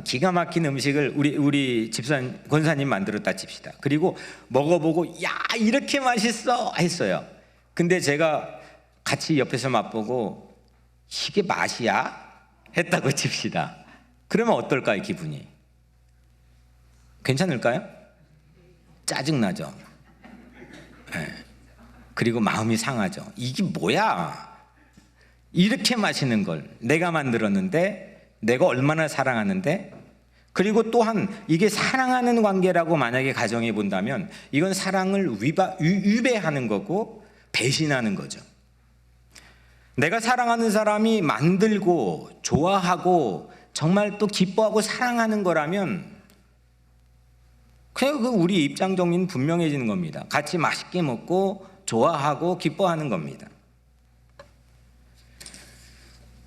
기가 막힌 음식을 우리 집사님, 권사님 만들었다 칩시다. 그리고 먹어보고 야 이렇게 맛있어 했어요. 근데 제가 같이 옆에서 맛보고 이게 맛이야? 했다고 칩시다. 그러면 어떨까요, 기분이? 괜찮을까요? 짜증나죠. 네. 그리고 마음이 상하죠. 이게 뭐야? 이렇게 맛있는 걸 내가 만들었는데, 내가 얼마나 사랑하는데, 그리고 또한 이게 사랑하는 관계라고 만약에 가정해 본다면 이건 사랑을 위배하는 거고 배신하는 거죠. 내가 사랑하는 사람이 만들고 좋아하고 정말 또 기뻐하고 사랑하는 거라면 그냥 우리 입장 정리는 분명해지는 겁니다. 같이 맛있게 먹고 좋아하고 기뻐하는 겁니다.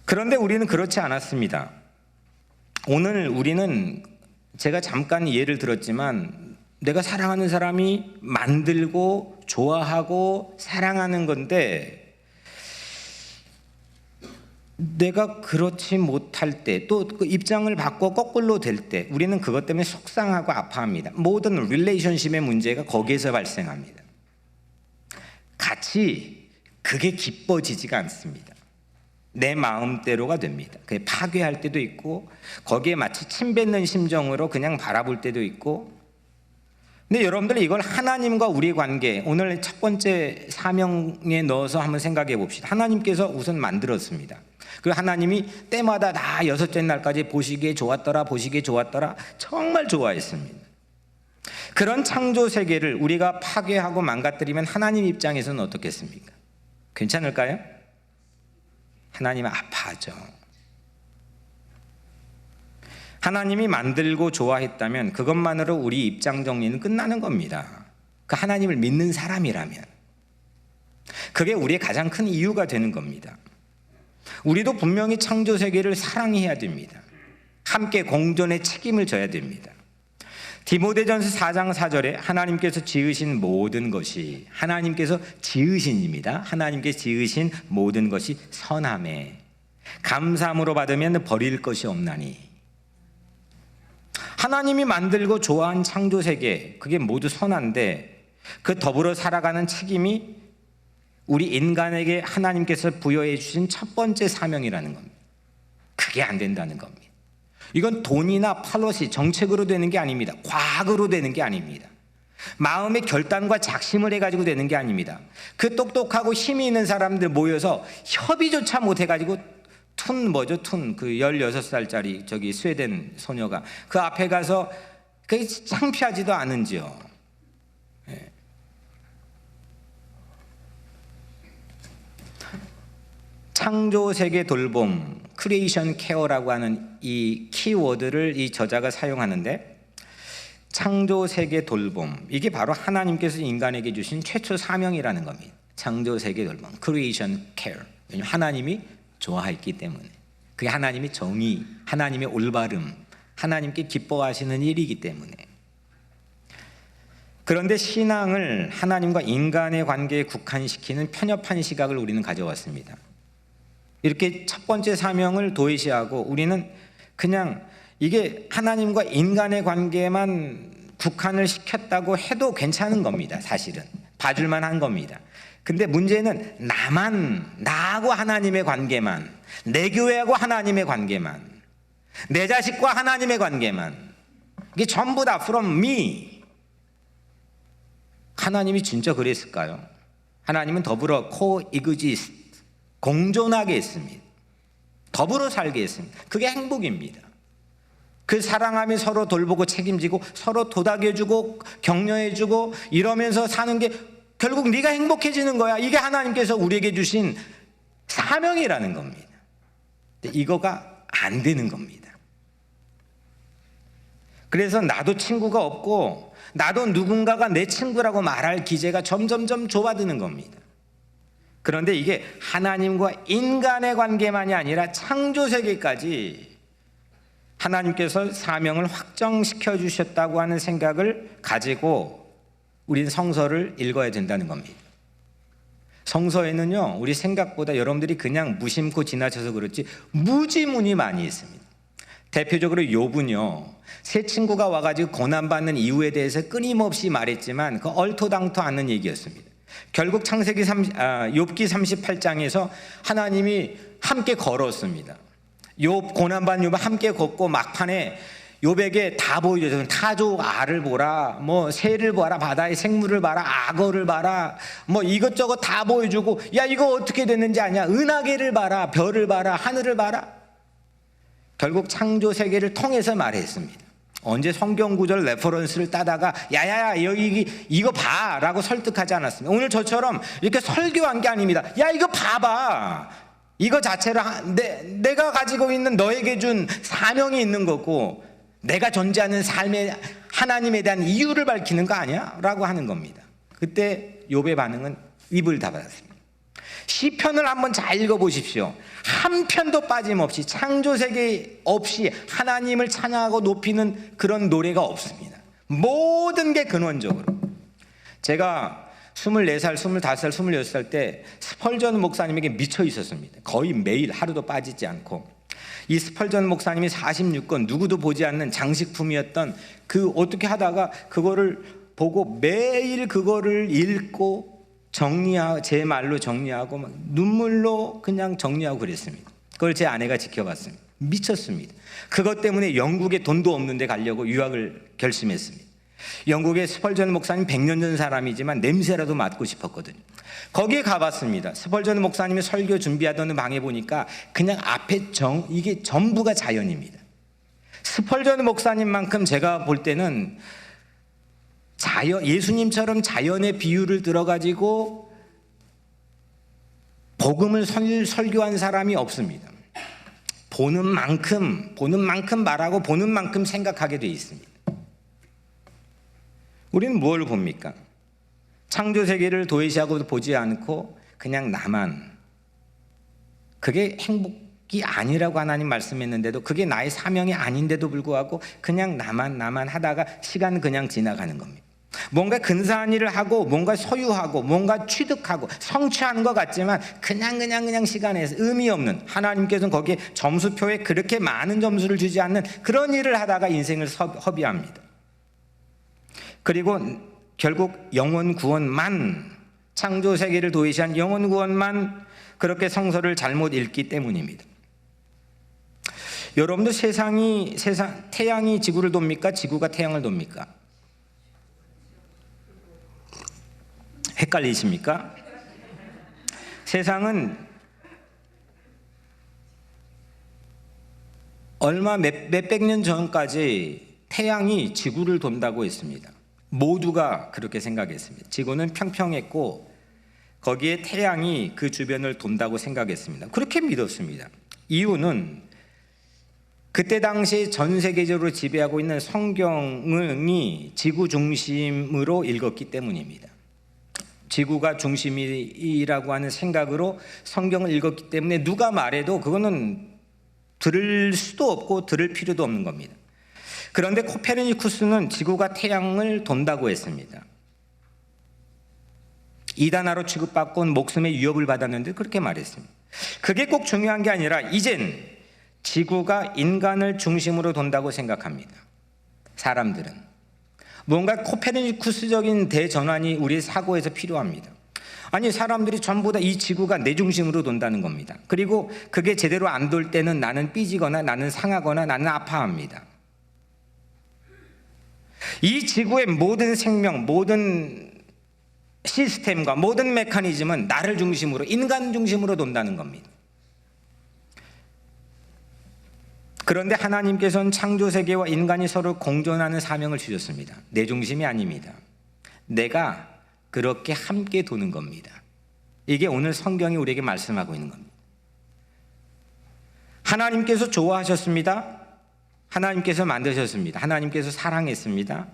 그런데 우리는 그렇지 않았습니다. 오늘 우리는 제가 잠깐 예를 들었지만 내가 사랑하는 사람이 만들고 좋아하고 사랑하는 건데 내가 그렇지 못할 때, 또 그 입장을 바꿔 거꾸로 될 때 우리는 그것 때문에 속상하고 아파합니다. 모든 릴레이션십의 문제가 거기에서 발생합니다. 같이 그게 기뻐지지가 않습니다. 내 마음대로가 됩니다. 그게 파괴할 때도 있고 거기에 마치 침뱉는 심정으로 그냥 바라볼 때도 있고. 근데 여러분들 이걸 하나님과 우리 관계, 오늘 첫 번째 사명에 넣어서 한번 생각해 봅시다. 하나님께서 우선 만들었습니다. 그 하나님이 때마다 다 여섯째 날까지 보시기에 좋았더라 정말 좋아했습니다. 그런 창조 세계를 우리가 파괴하고 망가뜨리면 하나님 입장에서는 어떻겠습니까? 괜찮을까요? 하나님은 아파하죠. 하나님이 만들고 좋아했다면 그것만으로 우리 입장 정리는 끝나는 겁니다. 그 하나님을 믿는 사람이라면 그게 우리의 가장 큰 이유가 되는 겁니다. 우리도 분명히 창조 세계를 사랑해야 됩니다. 함께 공존의 책임을 져야 됩니다. 디모데전서 4장 4절에 하나님께서 지으신 모든 것이, 하나님께서 지으신입니다. 하나님께서 지으신 모든 것이 선하매 감사함으로 받으면 버릴 것이 없나니. 하나님이 만들고 좋아한 창조 세계, 그게 모두 선한데 그 더불어 살아가는 책임이 우리 인간에게 하나님께서 부여해 주신 첫 번째 사명이라는 겁니다. 그게 안 된다는 겁니다. 이건 돈이나 팔로시, 정책으로 되는 게 아닙니다. 과학으로 되는 게 아닙니다. 마음의 결단과 작심을 해가지고 되는 게 아닙니다. 그 똑똑하고 힘이 있는 사람들 모여서 협의조차 못해가지고 그 16살짜리 저기 스웨덴 소녀가 그 앞에 가서 그게 창피하지도 않은지요. 네. 창조 세계 돌봄, 크리에이션 케어라고 하는 이 키워드를 이 저자가 사용하는데, 창조 세계 돌봄, 이게 바로 하나님께서 인간에게 주신 최초 사명이라는 겁니다. 창조 세계 돌봄, 크리에이션 케어. 왜냐하면 하나님이 좋아했기 때문에, 그게 하나님의 정의, 하나님의 올바름, 하나님께 기뻐하시는 일이기 때문에. 그런데 신앙을 하나님과 인간의 관계에 국한시키는 편협한 시각을 우리는 가져왔습니다. 이렇게 첫 번째 사명을 도외시하고 우리는 그냥 이게 하나님과 인간의 관계만 국한을 시켰다고 해도 괜찮은 겁니다. 사실은 봐줄만 한 겁니다. 근데 문제는 나하고 하나님의 관계만, 내 교회하고 하나님의 관계만, 내 자식과 하나님의 관계만, 이게 전부 다 from me. 하나님이 진짜 그랬을까요? 하나님은 더불어 coexist, 공존하게 했습니다. 더불어 살게 했습니다. 그게 행복입니다. 그 사랑하며 서로 돌보고 책임지고 서로 도닥여주고 격려해주고 이러면서 사는 게 결국 네가 행복해지는 거야. 이게 하나님께서 우리에게 주신 사명이라는 겁니다. 이거가 안 되는 겁니다. 그래서 나도 친구가 없고 나도 누군가가 내 친구라고 말할 기제가 점점점 좁아드는 겁니다. 그런데 이게 하나님과 인간의 관계만이 아니라 창조 세계까지 하나님께서 사명을 확정시켜 주셨다고 하는 생각을 가지고 우리는 성서를 읽어야 된다는 겁니다. 성서에는요, 우리 생각보다 여러분들이 그냥 무심코 지나쳐서 그렇지 무지문이 많이 있습니다. 대표적으로 욥은요, 세 친구가 와가지고 고난받는 이유에 대해서 끊임없이 말했지만 그 얼토당토 않는 얘기였습니다. 결국 욥기 38장에서 하나님이 함께 걸었습니다. 욥, 고난받는 욥을 함께 걷고 막판에 욥에게 다 보여줘서 타조 알을 보라, 뭐 새를 봐라, 바다의 생물을 봐라, 악어를 봐라, 뭐 이것저것 다 보여주고, 야 이거 어떻게 됐는지 아냐, 은하계를 봐라, 별을 봐라, 하늘을 봐라. 결국 창조 세계를 통해서 말했습니다. 언제 성경 구절 레퍼런스를 따다가 야야야 여기 이거 봐 라고 설득하지 않았습니다. 오늘 저처럼 이렇게 설교한 게 아닙니다. 야 이거 봐봐, 이거 자체로 내가 가지고 있는 너에게 준 사명이 있는 거고, 내가 존재하는 삶의 하나님에 대한 이유를 밝히는 거 아니야? 라고 하는 겁니다. 그때 욥의 반응은 입을 닫았습니다. 시편을 한번 잘 읽어보십시오. 한 편도 빠짐없이 창조세계 없이 하나님을 찬양하고 높이는 그런 노래가 없습니다. 모든 게 근원적으로. 제가 24살, 25살, 26살 때 스펄전 목사님에게 미쳐 있었습니다. 거의 매일 하루도 빠지지 않고. 이 스펄전 목사님이 46권 누구도 보지 않는 장식품이었던 그 어떻게 하다가 그거를 보고 매일 그거를 읽고 정리하고, 제 말로 정리하고 막 눈물로 그냥 정리하고 그랬습니다. 그걸 제 아내가 지켜봤습니다. 미쳤습니다. 그것 때문에 영국에 돈도 없는데 가려고 유학을 결심했습니다. 영국의 스펄전 목사님 100년 전 사람이지만 냄새라도 맡고 싶었거든요. 거기에 가봤습니다. 스펄전 목사님이 설교 준비하던 방에 보니까 그냥 앞에 이게 전부가 자연입니다. 스펄전 목사님만큼 제가 볼 때는 예수님처럼 자연의 비유를 들어가지고 복음을 설교한 사람이 없습니다. 보는 만큼 말하고 보는 만큼 생각하게 되어 있습니다. 우리는 뭘 봅니까? 창조세계를 도외시하고 보지 않고 그냥 나만, 그게 행복이 아니라고 하나님 말씀했는데도, 그게 나의 사명이 아닌데도 불구하고 그냥 나만 하다가 시간 그냥 지나가는 겁니다. 뭔가 근사한 일을 하고 뭔가 소유하고 뭔가 취득하고 성취하는 것 같지만 그냥 시간에 의미 없는, 하나님께서는 거기에 점수표에 그렇게 많은 점수를 주지 않는 그런 일을 하다가 인생을 허비합니다. 그리고 결국 영혼 구원만, 창조 세계를 도외시한 영혼 구원만 그렇게 성서를 잘못 읽기 때문입니다. 여러분도 태양이 지구를 돕니까? 지구가 태양을 돕니까? 헷갈리십니까? 세상은 얼마 몇백 년 전까지 태양이 지구를 돈다고 했습니다. 모두가 그렇게 생각했습니다. 지구는 평평했고 거기에 태양이 그 주변을 돈다고 생각했습니다. 그렇게 믿었습니다. 이유는 그때 당시 전 세계적으로 지배하고 있는 성경이 지구 중심으로 읽었기 때문입니다. 지구가 중심이라고 하는 생각으로 성경을 읽었기 때문에 누가 말해도 그거는 들을 수도 없고 들을 필요도 없는 겁니다. 그런데 코페르니쿠스는 지구가 태양을 돈다고 했습니다. 이단아로 취급받고 목숨의 위협을 받았는데 그렇게 말했습니다. 그게 꼭 중요한 게 아니라 이젠 지구가 인간을 중심으로 돈다고 생각합니다. 사람들은 뭔가 코페르니쿠스적인 대전환이 우리의 사고에서 필요합니다. 아니, 사람들이 전부 다 이 지구가 내 중심으로 돈다는 겁니다. 그리고 그게 제대로 안 돌 때는 나는 삐지거나 나는 상하거나 나는 아파합니다. 이 지구의 모든 생명, 모든 시스템과 모든 메커니즘은 나를 중심으로, 인간 중심으로 돈다는 겁니다. 그런데 하나님께서는 창조세계와 인간이 서로 공존하는 사명을 주셨습니다. 내 중심이 아닙니다. 내가 그렇게 함께 도는 겁니다. 이게 오늘 성경이 우리에게 말씀하고 있는 겁니다. 하나님께서 좋아하셨습니다. 하나님께서 만드셨습니다. 하나님께서 사랑했습니다.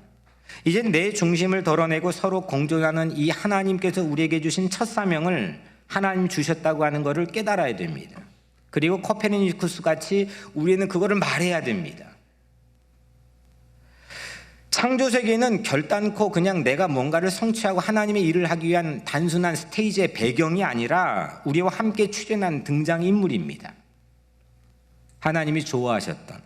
이제 내 중심을 덜어내고 서로 공존하는 이 하나님께서 우리에게 주신 첫 사명을 하나님 주셨다고 하는 것을 깨달아야 됩니다. 그리고 코페르니쿠스 같이 우리는 그거를 말해야 됩니다. 창조세계는 결단코 그냥 내가 뭔가를 성취하고 하나님의 일을 하기 위한 단순한 스테이지의 배경이 아니라 우리와 함께 출연한 등장인물입니다. 하나님이 좋아하셨던.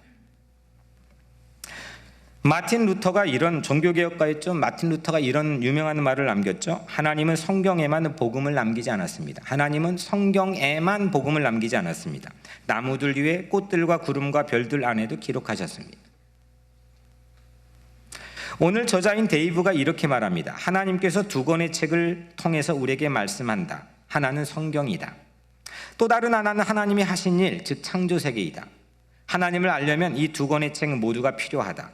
마틴 루터가 이런 종교개혁가였죠. 마틴 루터가 이런 유명한 말을 남겼죠. 하나님은 성경에만 복음을 남기지 않았습니다. 하나님은 성경에만 복음을 남기지 않았습니다. 나무들 위에 꽃들과 구름과 별들 안에도 기록하셨습니다. 오늘 저자인 데이브가 이렇게 말합니다. 하나님께서 두 권의 책을 통해서 우리에게 말씀한다. 하나는 성경이다. 또 다른 하나는 하나님이 하신 일, 즉 창조세계이다. 하나님을 알려면 이 두 권의 책 모두가 필요하다.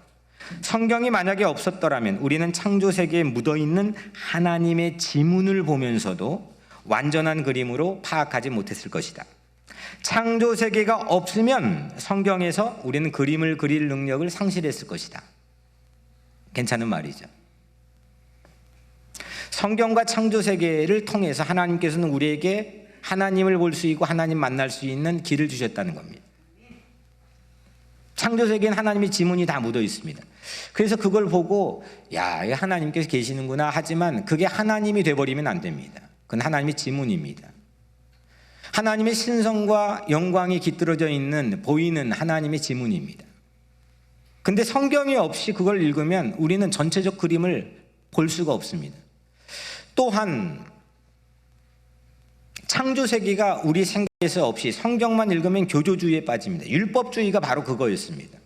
성경이 만약에 없었더라면 우리는 창조세계에 묻어있는 하나님의 지문을 보면서도 완전한 그림으로 파악하지 못했을 것이다. 창조세계가 없으면 성경에서 우리는 그림을 그릴 능력을 상실했을 것이다. 괜찮은 말이죠. 성경과 창조세계를 통해서 하나님께서는 우리에게 하나님을 볼 수 있고 하나님 만날 수 있는 길을 주셨다는 겁니다. 창조세계는 하나님의 지문이 다 묻어 있습니다. 그래서 그걸 보고 야, 하나님께서 계시는구나 하지만 그게 하나님이 돼버리면 안 됩니다. 그건 하나님의 지문입니다. 하나님의 신성과 영광이 깃들어져 있는 보이는 하나님의 지문입니다. 근데 성경이 없이 그걸 읽으면 우리는 전체적 그림을 볼 수가 없습니다. 또한 창조세계가 우리 생각에서 없이 성경만 읽으면 교조주의에 빠집니다. 율법주의가 바로 그거였습니다.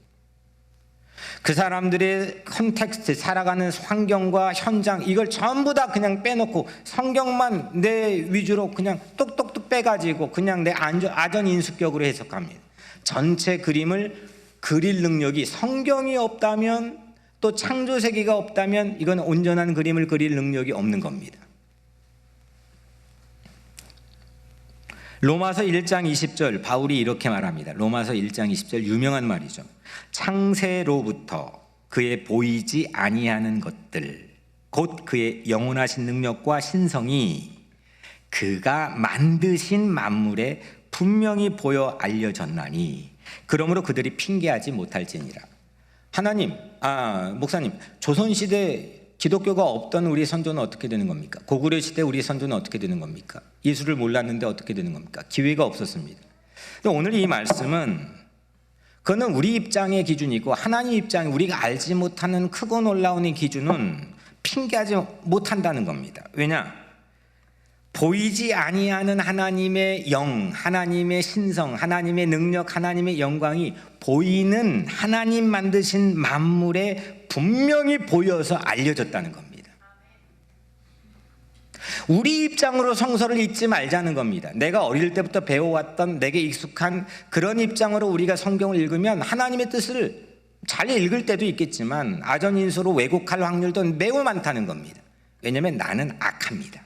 그 사람들의 컨텍스트, 살아가는 환경과 현장 이걸 전부 다 그냥 빼놓고 성경만 내 위주로 그냥 똑똑똑 빼가지고 그냥 내 아전인수격으로 해석합니다. 전체 그림을 그릴 능력이 성경이 없다면 또 창조세계가 없다면 이건 온전한 그림을 그릴 능력이 없는 겁니다. 로마서 1장 20절 바울이 이렇게 말합니다. 로마서 1장 20절 유명한 말이죠. 창세로부터 그의 보이지 아니하는 것들 곧 그의 영원하신 능력과 신성이 그가 만드신 만물에 분명히 보여 알려졌나니 그러므로 그들이 핑계하지 못할지니라. 하나님, 목사님, 조선시대 기독교가 없던 우리 선조는 어떻게 되는 겁니까? 고구려 시대 우리 선조는 어떻게 되는 겁니까? 예수를 몰랐는데 어떻게 되는 겁니까? 기회가 없었습니다. 오늘 이 말씀은 그거는 우리 입장의 기준이고 하나님 입장에 우리가 알지 못하는 크고 놀라운 기준은 핑계하지 못한다는 겁니다. 왜냐? 보이지 아니하는 하나님의 영, 하나님의 신성, 하나님의 능력, 하나님의 영광이 보이는 하나님 만드신 만물에 분명히 보여서 알려졌다는 겁니다. 우리 입장으로 성서를 읽지 말자는 겁니다. 내가 어릴 때부터 배워왔던 내게 익숙한 그런 입장으로 우리가 성경을 읽으면 하나님의 뜻을 잘 읽을 때도 있겠지만 아전인수로 왜곡할 확률도 매우 많다는 겁니다. 왜냐하면 나는 악합니다.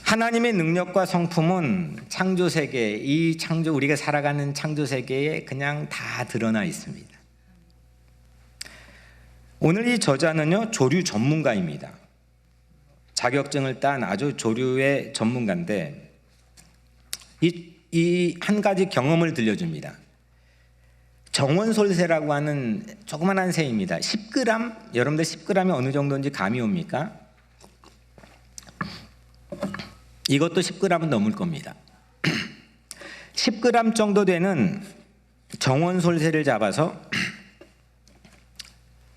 하나님의 능력과 성품은 창조세계, 이 우리가 살아가는 창조세계에 그냥 다 드러나 있습니다. 오늘 이 저자는요, 조류 전문가입니다. 자격증을 딴 아주 조류의 전문가인데, 이 한 가지 경험을 들려줍니다. 정원솔새라고 하는 조그만한 새입니다. 10g? 여러분들 10g이 어느 정도인지 감이 옵니까? 이것도 10g은 넘을 겁니다. 10g 정도 되는 정원솔새를 잡아서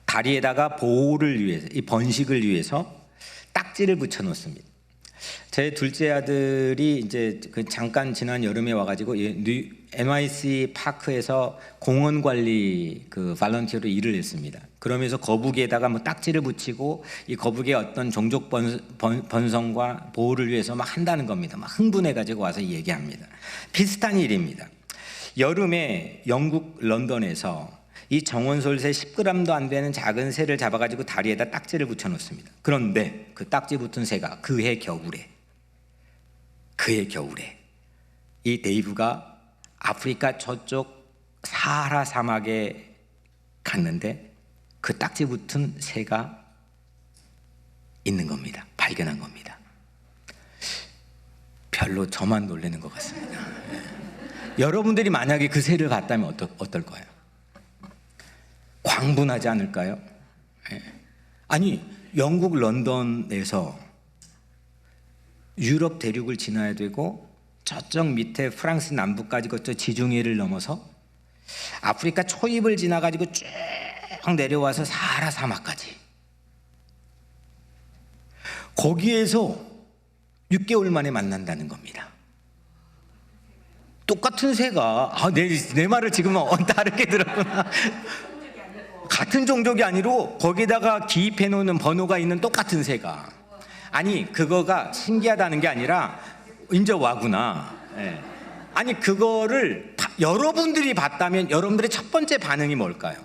다리에다가 보호를 위해서, 이 번식을 위해서 딱지를 붙여 놓습니다. 제 둘째 아들이 이제 잠깐 지난 여름에 와가지고 NYC 파크에서 공원 관리 발런티어로 일을 했습니다. 그러면서 거북이에다가 뭐 딱지를 붙이고 이 거북이의 어떤 종족 번성과 보호를 위해서 막 한다는 겁니다. 막 흥분해가지고 와서 얘기합니다. 비슷한 일입니다. 여름에 영국 런던에서 이 정원솔새 10g도 안 되는 작은 새를 잡아가지고 다리에다 딱지를 붙여 놓습니다. 그런데 그 딱지 붙은 새가 그해 겨울에 이 데이브가 아프리카 저쪽 사하라 사막에 갔는데 그 딱지 붙은 새가 있는 겁니다. 발견한 겁니다. 별로 저만 놀라는 것 같습니다. 여러분들이 만약에 그 새를 봤다면 어떨 거예요? 광분하지 않을까요? 아니, 영국 런던에서 유럽 대륙을 지나야 되고 저쪽 밑에 프랑스 남부까지 거쳐 지중해를 넘어서 아프리카 초입을 지나가지고 쭉 내려와서 사하라 사막까지, 거기에서 6개월 만에 만난다는 겁니다. 똑같은 새가, 내 말을 지금 다르게 들었구나. 같은 종족이 아니고 거기다가 기입해 놓는 번호가 있는 똑같은 새가. 아니, 그거가 신기하다는 게 아니라 이제 와구나. 아니, 그거를 여러분들이 봤다면 여러분들의 첫 번째 반응이 뭘까요?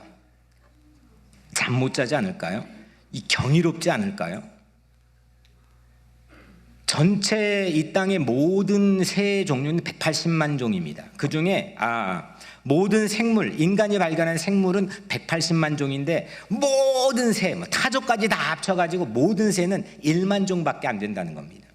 잠 못 자지 않을까요? 경이롭지 않을까요? 전체 이 땅의 모든 새 종류는 180만 종입니다. 그 중에 모든 생물, 인간이 발견한 생물은 180만 종인데 모든 새, 타조까지 다 합쳐가지고 모든 새는 1만 종밖에 안 된다는 겁니다.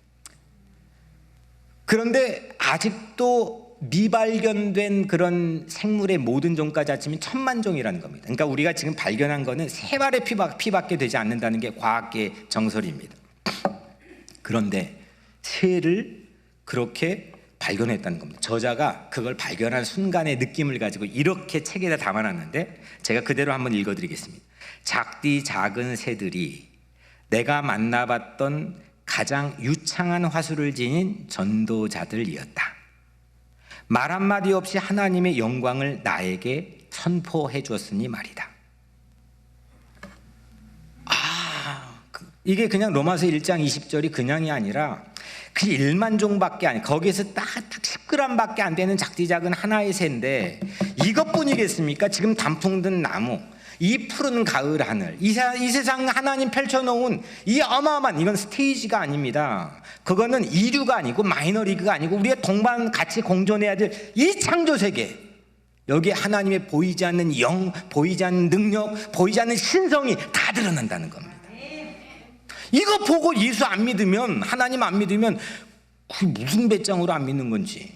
그런데 아직도 미발견된 그런 생물의 모든 종까지 합치면 1000만 종이라는 겁니다. 그러니까 우리가 지금 발견한 거는 세 발의 피밖에 되지 않는다는 게 과학계의 정설입니다. 그런데 새를 그렇게 발견했다는 겁니다. 저자가 그걸 발견한 순간의 느낌을 가지고 이렇게 책에다 담아놨는데 제가 그대로 한번 읽어드리겠습니다. 작디 작은 새들이 내가 만나봤던 가장 유창한 화술을 지닌 전도자들이었다. 말 한마디 없이 하나님의 영광을 나에게 선포해 주었으니 말이다. 이게 그냥 로마서 1장 20절이 그냥이 아니라 그 1만 종밖에 아니, 거기에서 딱 10g밖에 안 되는 작디 작은 하나의 새인데 이것뿐이겠습니까? 지금 단풍 든 나무, 이 푸른 가을 하늘, 이 세상 하나님 펼쳐놓은 이 어마어마한, 이건 스테이지가 아닙니다. 그거는 이류가 아니고 마이너리그가 아니고 우리가 동반 같이 공존해야 될 이 창조세계, 여기에 하나님의 보이지 않는 영, 보이지 않는 능력, 보이지 않는 신성이 다 드러난다는 겁니다. 이거 보고 예수 안 믿으면, 하나님 안 믿으면 그게 무슨 배짱으로 안 믿는 건지.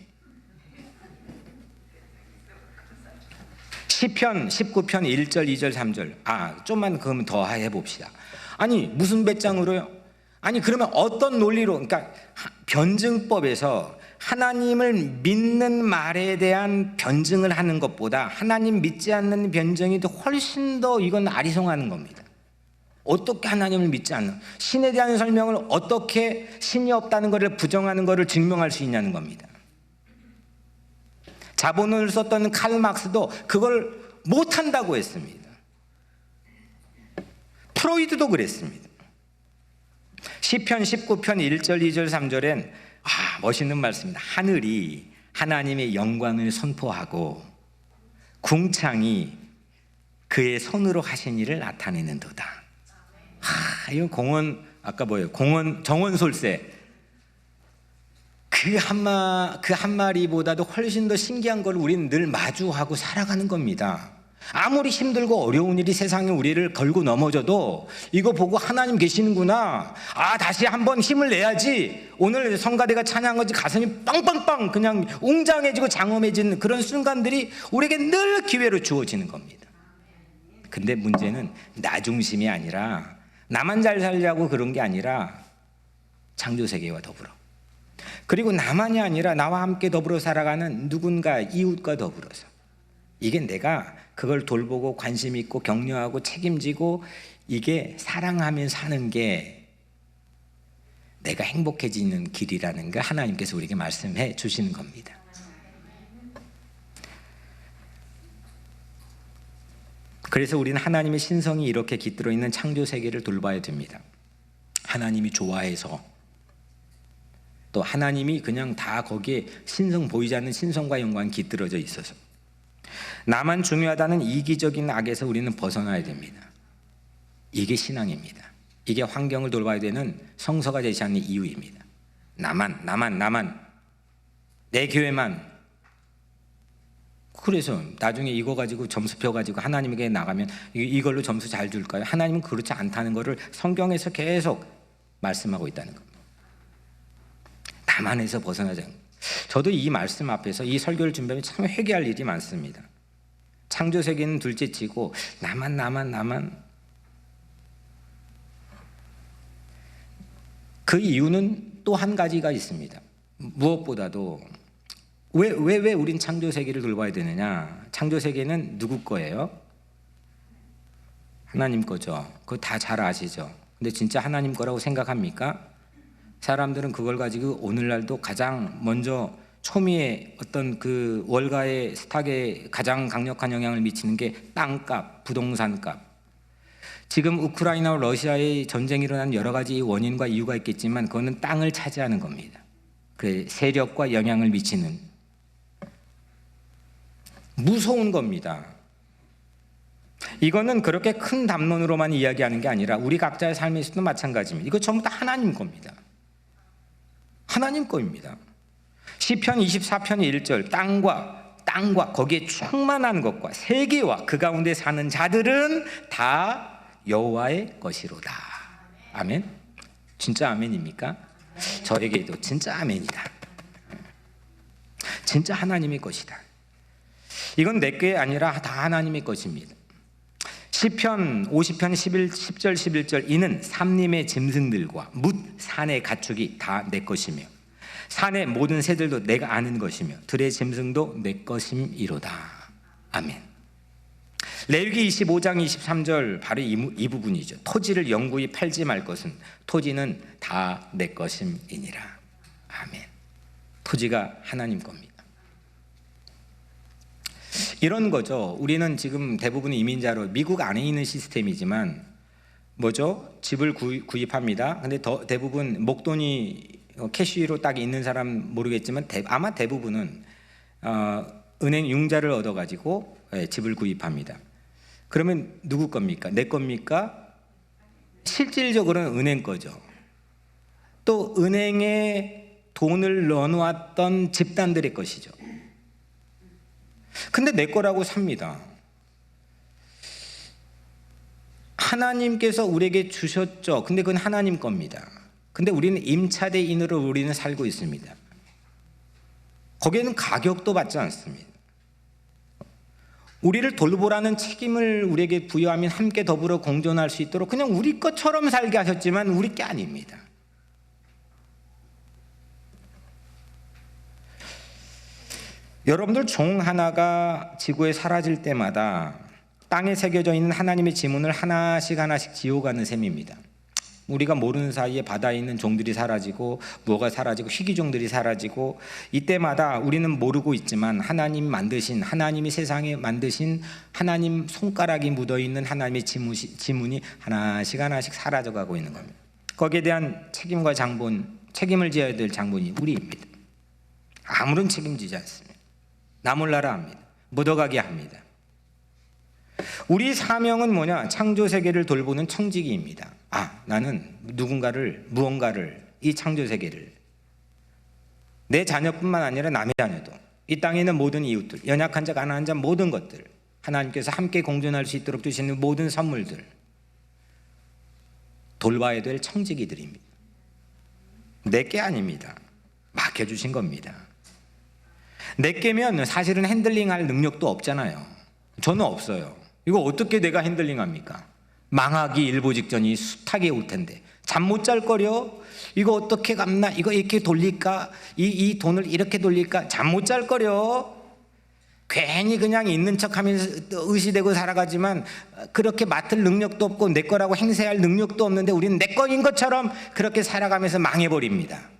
시편 19편 1절 2절 3절 좀만 그러면 더 해봅시다. 아니, 무슨 배짱으로요? 아니, 그러면 어떤 논리로, 그러니까 변증법에서 하나님을 믿는 말에 대한 변증을 하는 것보다 하나님 믿지 않는 변증이 훨씬 더 이건 아리송하는 겁니다. 어떻게 하나님을 믿지 않는, 신에 대한 설명을 어떻게 신이 없다는 것을 부정하는 것을 증명할 수 있냐는 겁니다. 자본론을 썼던 칼 막스도 그걸 못한다고 했습니다. 프로이드도 그랬습니다. 시편 19편 1절 2절 3절엔 멋있는 말씀입니다. 하늘이 하나님의 영광을 선포하고 궁창이 그의 손으로 하신 일을 나타내는도다. 이건 공원, 아까 정원솔새 그 한 마리보다도 훨씬 더 신기한 걸 우리는 늘 마주하고 살아가는 겁니다. 아무리 힘들고 어려운 일이 세상에 우리를 걸고 넘어져도 이거 보고 하나님 계시는구나, 다시 한번 힘을 내야지, 오늘 성가대가 찬양하지 가슴이 빵빵빵 그냥 웅장해지고 장엄해지는 그런 순간들이 우리에게 늘 기회로 주어지는 겁니다. 근데 문제는 나 중심이 아니라, 나만 잘 살려고 그런 게 아니라 창조세계와 더불어, 그리고 나만이 아니라 나와 함께 더불어 살아가는 누군가, 이웃과 더불어서, 이게 내가 그걸 돌보고 관심 있고 격려하고 책임지고 이게 사랑하며 사는 게 내가 행복해지는 길이라는 걸 하나님께서 우리에게 말씀해 주시는 겁니다. 그래서 우리는 하나님의 신성이 이렇게 깃들어 있는 창조 세계를 돌봐야 됩니다. 하나님이 좋아해서, 또 하나님이 그냥 다 거기에 신성, 보이지 않는 신성과 영광이 깃들어져 있어서 나만 중요하다는 이기적인 악에서 우리는 벗어나야 됩니다. 이게 신앙입니다. 이게 환경을 돌봐야 되는 성서가 제시하는 이유입니다. 나만, 내 교회만. 그래서 나중에 이거 가지고 점수표 가지고 하나님에게 나가면 이걸로 점수 잘 줄까요? 하나님은 그렇지 않다는 것을 성경에서 계속 말씀하고 있다는 겁니다. 나만에서 벗어나자. 저도 이 말씀 앞에서 이 설교를 준비하면 참 회개할 일이 많습니다. 창조세계는 둘째치고 나만. 그 이유는 또 한 가지가 있습니다. 무엇보다도 왜 우린 창조세계를 돌봐야 되느냐? 창조세계는 누구 거예요? 하나님 거죠. 그거 다 잘 아시죠? 근데 진짜 하나님 거라고 생각합니까? 사람들은 그걸 가지고 오늘날도 가장 먼저 초미의 어떤 그 월가의 스탁에 가장 강력한 영향을 미치는 게 땅값, 부동산값. 지금 우크라이나와 러시아의 전쟁이 일어난 여러 가지 원인과 이유가 있겠지만 그거는 땅을 차지하는 겁니다. 그래, 세력과 영향을 미치는 무서운 겁니다. 이거는 그렇게 큰 담론으로만 이야기하는 게 아니라 우리 각자의 삶에서도 마찬가지입니다. 이거 전부 다 하나님 겁니다. 하나님 거입니다. 시편 24편 1절 땅과 거기에 충만한 것과 세계와 그 가운데 사는 자들은 다 여호와의 것이로다. 아멘. 진짜 아멘입니까? 저에게도 진짜 아멘이다. 진짜 하나님의 것이다. 이건 내 게 아니라 다 하나님의 것입니다. 시편 50편 10절 11절 이는 삼림의 짐승들과 뭇 산의 가축이 다 내 것이며 산의 모든 새들도 내가 아는 것이며 들의 짐승도 내 것임이로다. 아멘. 레위기 25장 23절 바로 이 부분이죠. 토지를 영구히 팔지 말 것은 토지는 다 내 것임이니라. 아멘. 토지가 하나님 겁니다. 이런 거죠. 우리는 지금 대부분 이민자로 미국 안에 있는 시스템이지만 뭐죠? 집을 구입합니다. 근데 대부분 목돈이 캐시로 딱 있는 사람 모르겠지만 아마 대부분은 은행 융자를 얻어가지고 집을 구입합니다. 그러면 누구 겁니까? 내 겁니까? 실질적으로는 은행 거죠. 또 은행에 돈을 넣어놓았던 집단들의 것이죠. 근데 내 거라고 삽니다. 하나님께서 우리에게 주셨죠. 근데 그건 하나님 겁니다. 근데 우리는 임차대인으로 우리는 살고 있습니다. 거기에는 가격도 받지 않습니다. 우리를 돌보라는 책임을 우리에게 부여하면 함께 더불어 공존할 수 있도록 그냥 우리 것처럼 살게 하셨지만 우리 게 아닙니다. 여러분들 종 하나가 지구에 사라질 때마다 땅에 새겨져 있는 하나님의 지문을 하나씩 지워가는 셈입니다. 우리가 모르는 사이에 바다에 있는 종들이 사라지고 무어가 사라지고 희귀종들이 사라지고 이때마다 우리는 모르고 있지만 하나님 만드신 하나님이 세상에 만드신 하나님 손가락이 묻어있는 하나님의 지문이 하나씩 사라져가고 있는 겁니다. 거기에 대한 책임과 책임을 져야 될 장본이 우리입니다. 아무런 책임지지 않습니다. 나 몰라라 합니다. 묻어가게 합니다. 우리 사명은 뭐냐? 창조세계를 돌보는 청지기입니다. 나는 무언가를 이 창조세계를 내 자녀뿐만 아니라 남의 자녀도 이 땅에 있는 모든 이웃들, 연약한 자 가난한 자 모든 것들 하나님께서 함께 공존할 수 있도록 주시는 모든 선물들 돌봐야 될 청지기들입니다. 내게 아닙니다. 맡겨주신 겁니다. 내게면 사실은 핸들링할 능력도 없잖아요. 저는 없어요. 이거 어떻게 내가 핸들링합니까? 망하기 일보 직전이 숱하게 올 텐데 잠 못 잘 거려? 이거 어떻게 갚나? 이거 이렇게 돌릴까? 이 돈을 이렇게 돌릴까? 잠 못 잘 거려? 괜히 그냥 있는 척하면서 의시되고 살아가지만 그렇게 맡을 능력도 없고 내 거라고 행세할 능력도 없는데 우리는 내 거인 것처럼 그렇게 살아가면서 망해버립니다.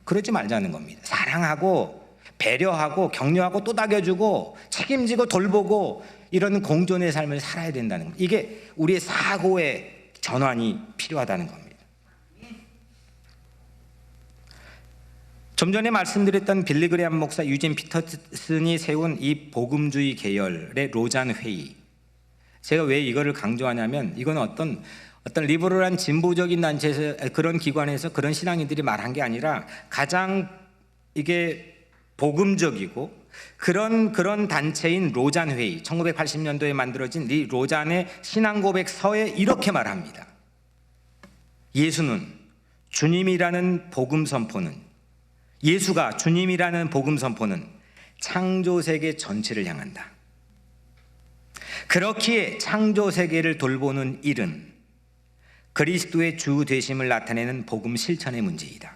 그러지 말자는 겁니다. 사랑하고 배려하고 격려하고 또닥여주고 책임지고 돌보고 이런 공존의 삶을 살아야 된다는 겁니다. 이게 우리의 사고의 전환이 필요하다는 겁니다. 좀 전에 말씀드렸던 빌리 그레함 목사, 유진 피터슨이 세운 이 복음주의 계열의 로잔 회의, 제가 왜 이거를 강조하냐면 이건 어떤 리버럴한 진보적인 단체에서 그런 기관에서 그런 신앙인들이 말한 게 아니라 가장 이게 복음적이고 그런 단체인 로잔 회의, 1980년도에 만들어진 이 로잔의 신앙고백서에 이렇게 말합니다. 예수는 주님이라는 복음 선포는 예수가 주님이라는 복음 선포는 창조 세계 전체를 향한다. 그렇기에 창조 세계를 돌보는 일은 그리스도의 주 되심을 나타내는 복음 실천의 문제이다.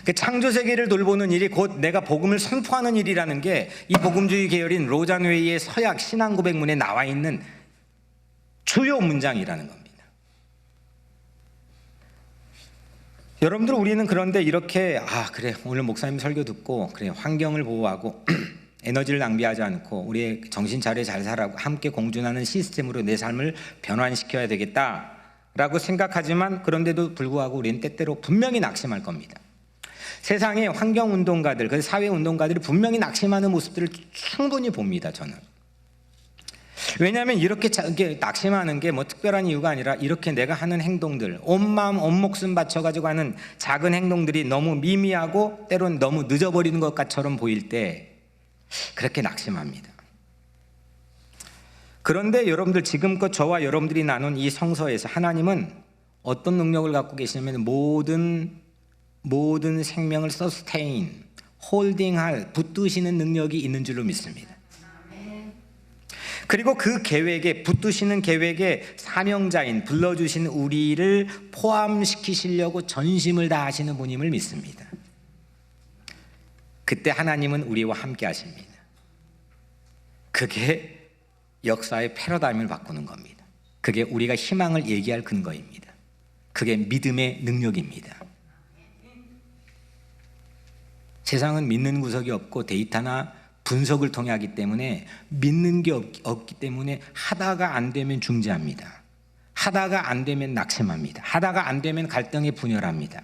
그 창조 세계를 돌보는 일이 곧 내가 복음을 선포하는 일이라는 게 이 복음주의 계열인 로잔웨이의 서약 신앙 고백문에 나와 있는 주요 문장이라는 겁니다. 여러분들, 우리는 그런데 이렇게 그래, 오늘 목사님 설교 듣고 그래, 환경을 보호하고 에너지를 낭비하지 않고 우리의 정신 차려 잘 살아고 함께 공존하는 시스템으로 내 삶을 변환시켜야 되겠다라고 생각하지만, 그런데도 불구하고 우리는 때때로 분명히 낙심할 겁니다. 세상의 환경운동가들, 그 사회운동가들이 분명히 낙심하는 모습들을 충분히 봅니다. 저는. 왜냐하면 이렇게 낙심하는 게 뭐 특별한 이유가 아니라, 이렇게 내가 하는 행동들, 온 마음 온 목숨 바쳐가지고 하는 작은 행동들이 너무 미미하고 때로는 너무 늦어버리는 것처럼 보일 때 그렇게 낙심합니다. 그런데 여러분들, 지금껏 저와 여러분들이 나눈 이 성서에서 하나님은 어떤 능력을 갖고 계시냐면 모든 생명을 서스테인, 홀딩할, 붙드시는 능력이 있는 줄로 믿습니다. 그리고 그 계획에, 붙드시는 계획에 사명자인, 불러주신 우리를 포함시키시려고 전심을 다하시는 분임을 믿습니다. 그때 하나님은 우리와 함께 하십니다. 그게 역사의 패러다임을 바꾸는 겁니다. 그게 우리가 희망을 얘기할 근거입니다. 그게 믿음의 능력입니다. 세상은 믿는 구석이 없고 데이터나 분석을 통해 하기 때문에, 믿는 게 없기 때문에 하다가 안 되면 중재합니다. 하다가 안 되면 낙심합니다. 하다가 안 되면 갈등에 분열합니다.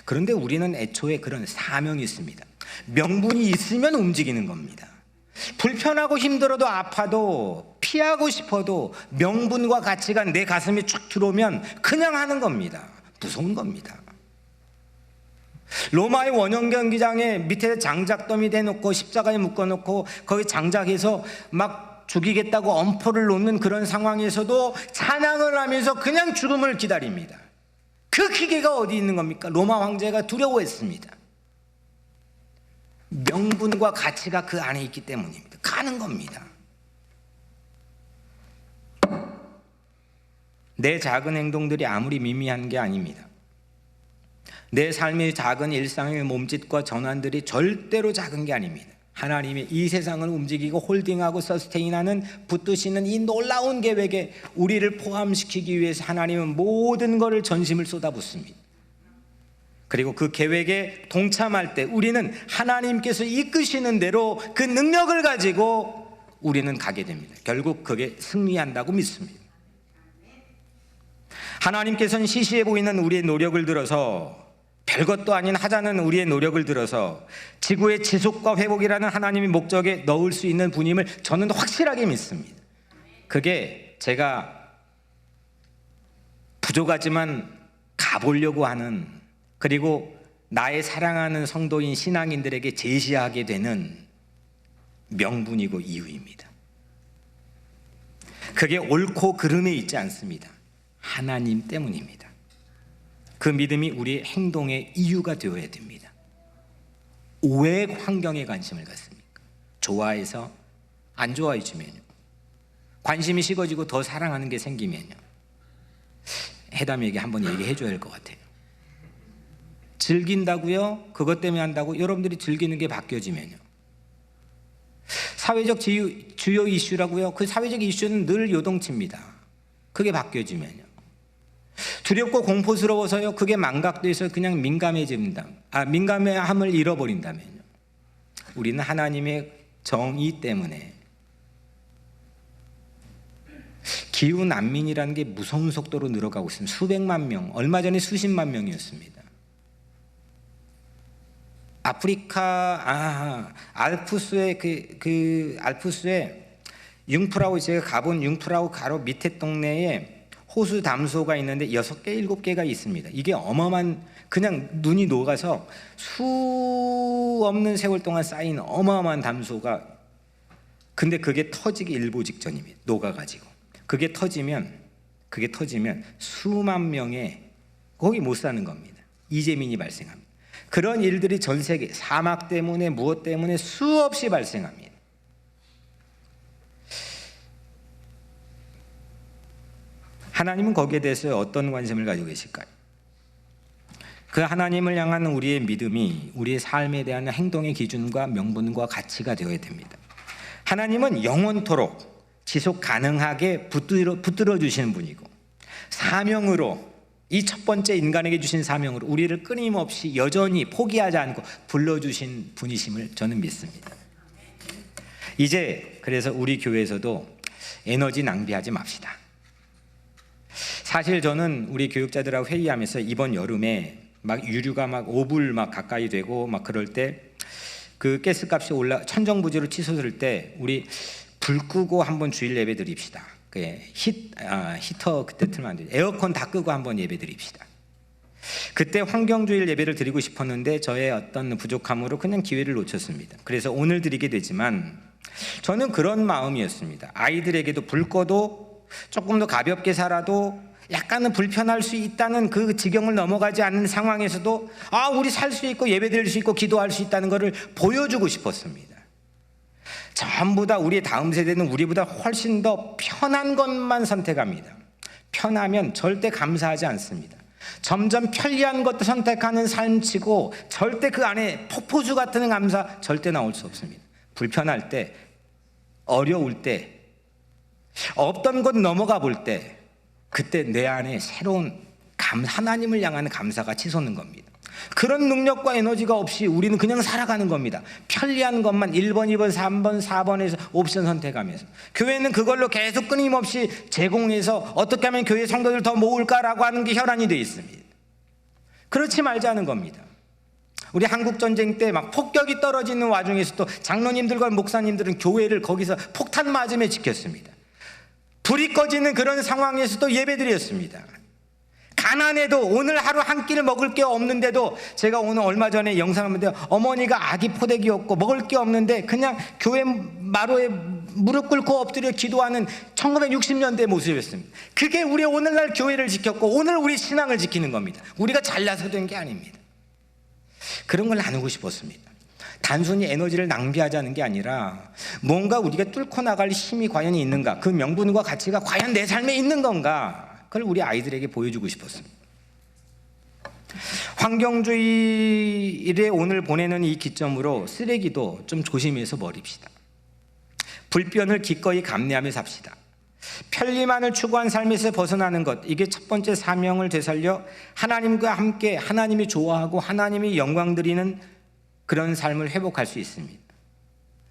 그런데 우리는 애초에 그런 사명이 있습니다. 명분이 있으면 움직이는 겁니다. 불편하고 힘들어도 아파도 피하고 싶어도 명분과 가치가 내 가슴에 쫙 들어오면 그냥 하는 겁니다. 무서운 겁니다. 로마의 원형 경기장에 밑에 장작더미 대놓고 십자가에 묶어놓고 거기 장작해서 막 죽이겠다고 엄포를 놓는 그런 상황에서도 찬양을 하면서 그냥 죽음을 기다립니다. 그 기계가 어디 있는 겁니까? 로마 황제가 두려워했습니다. 명분과 가치가 그 안에 있기 때문입니다. 가는 겁니다. 내 작은 행동들이 아무리 미미한 게 아닙니다. 내 삶의 작은 일상의 몸짓과 전환들이 절대로 작은 게 아닙니다. 하나님이 이 세상을 움직이고 홀딩하고 서스테인하는, 붙드시는 이 놀라운 계획에 우리를 포함시키기 위해서 하나님은 모든 것을 전심을 쏟아붓습니다. 그리고 그 계획에 동참할 때 우리는 하나님께서 이끄시는 대로 그 능력을 가지고 우리는 가게 됩니다. 결국 그게 승리한다고 믿습니다. 하나님께서는 시시해 보이는 우리의 노력을 들어서, 별것도 아닌 하자는 우리의 노력을 들어서 지구의 지속과 회복이라는 하나님의 목적에 넣을 수 있는 분임을 저는 확실하게 믿습니다. 그게 제가 부족하지만 가보려고 하는, 그리고 나의 사랑하는 성도인 신앙인들에게 제시하게 되는 명분이고 이유입니다. 그게 옳고 그름에 있지 않습니다. 하나님 때문입니다. 그 믿음이 우리의 행동의 이유가 되어야 됩니다. 왜 환경에 관심을 갖습니까? 좋아해서? 안 좋아해지면요. 관심이 식어지고 더 사랑하는 게 생기면요. 해담에게 한번 얘기해 줘야 할 것 같아요. 즐긴다고요? 그것 때문에 한다고? 여러분들이 즐기는 게 바뀌어지면요. 사회적 주요 이슈라고요? 그 사회적 이슈는 늘 요동칩니다. 그게 바뀌어지면요. 두렵고 공포스러워서요, 그게 망각돼서 그냥 민감해집니다. 민감함을 잃어버린다면요. 우리는 하나님의 정의 때문에, 기후 난민이라는 게 무서운 속도로 늘어가고 있습니다. 수백만 명, 얼마 전에 수십만 명이었습니다. 아프리카, 알프스의 알프스의 융프라우, 제가 가본 융프라우 가로 밑에 동네에 호수 담소가 있는데 6개, 7개가 있습니다. 이게 어마어마한, 그냥 눈이 녹아서 수 없는 세월 동안 쌓인 어마어마한 담소가, 근데 그게 터지기 일보 직전입니다. 녹아가지고. 그게 터지면 수만 명의, 거기 못 사는 겁니다. 이재민이 발생합니다. 그런 일들이 전 세계 사막 때문에 무엇 때문에 수없이 발생합니다. 하나님은 거기에 대해서 어떤 관심을 가지고 계실까요? 그 하나님을 향한 우리의 믿음이 우리의 삶에 대한 행동의 기준과 명분과 가치가 되어야 됩니다. 하나님은 영원토록 지속 가능하게 붙들어 주시는 분이고, 사명으로, 이 첫 번째 인간에게 주신 사명으로 우리를 끊임없이 여전히 포기하지 않고 불러주신 분이심을 저는 믿습니다. 이제 그래서 우리 교회에서도 에너지 낭비하지 맙시다. 사실 저는 우리 교육자들하고 회의하면서 이번 여름에 막 유류가 막 5불 막 가까이 되고 막 그럴 때, 그 가스값이 천정부지로 치솟을 때 우리 불 끄고 한번 주일 예배 드립시다. 히터 그때 틀면 안 돼요. 에어컨 다 끄고 한번 예배 드립시다. 그때 환경주일 예배를 드리고 싶었는데 저의 어떤 부족함으로 그냥 기회를 놓쳤습니다. 그래서 오늘 드리게 되지만, 저는 그런 마음이었습니다. 아이들에게도 불 꺼도 조금 더 가볍게 살아도 약간은 불편할 수 있다는 그 지경을 넘어가지 않는 상황에서도 우리 살 수 있고 예배 드릴 수 있고 기도할 수 있다는 것을 보여주고 싶었습니다. 전부 다 우리의 다음 세대는 우리보다 훨씬 더 편한 것만 선택합니다. 편하면 절대 감사하지 않습니다. 점점 편리한 것도 선택하는 삶치고 절대 그 안에 폭포수 같은 감사 절대 나올 수 없습니다. 불편할 때, 어려울 때, 없던 것 넘어가 볼 때, 그때 내 안에 새로운 하나님을 향하는 감사가 치솟는 겁니다. 그런 능력과 에너지가 없이 우리는 그냥 살아가는 겁니다. 편리한 것만 1번, 2번, 3번, 4번에서 옵션 선택하면서, 교회는 그걸로 계속 끊임없이 제공해서 어떻게 하면 교회 성도들 더 모을까라고 하는 게 혈안이 되어 있습니다. 그렇지 말자는 겁니다. 우리 한국전쟁 때 막 폭격이 떨어지는 와중에서도 장로님들과 목사님들은 교회를 거기서 폭탄 맞으며 지켰습니다. 불이 꺼지는 그런 상황에서도 예배드렸습니다. 가난해도 오늘 하루 한 끼를 먹을 게 없는데도, 제가 오늘 얼마 전에 영상을 봤는데 어머니가 아기 포대기였고 먹을 게 없는데 그냥 교회 마루에 무릎 꿇고 엎드려 기도하는 1960년대 모습이었습니다. 그게 우리 오늘날 교회를 지켰고 오늘 우리 신앙을 지키는 겁니다. 우리가 잘나서 된 게 아닙니다. 그런 걸 나누고 싶었습니다. 단순히 에너지를 낭비하자는 게 아니라 뭔가 우리가 뚫고 나갈 힘이 과연 있는가, 그 명분과 가치가 과연 내 삶에 있는 건가, 그걸 우리 아이들에게 보여주고 싶었습니다. 환경주의에 오늘 보내는 이 기점으로 쓰레기도 좀 조심해서 버립시다. 불편을 기꺼이 감내하며 삽시다. 편리만을 추구한 삶에서 벗어나는 것, 이게 첫 번째 사명을 되살려 하나님과 함께 하나님이 좋아하고 하나님이 영광 드리는 그런 삶을 회복할 수 있습니다.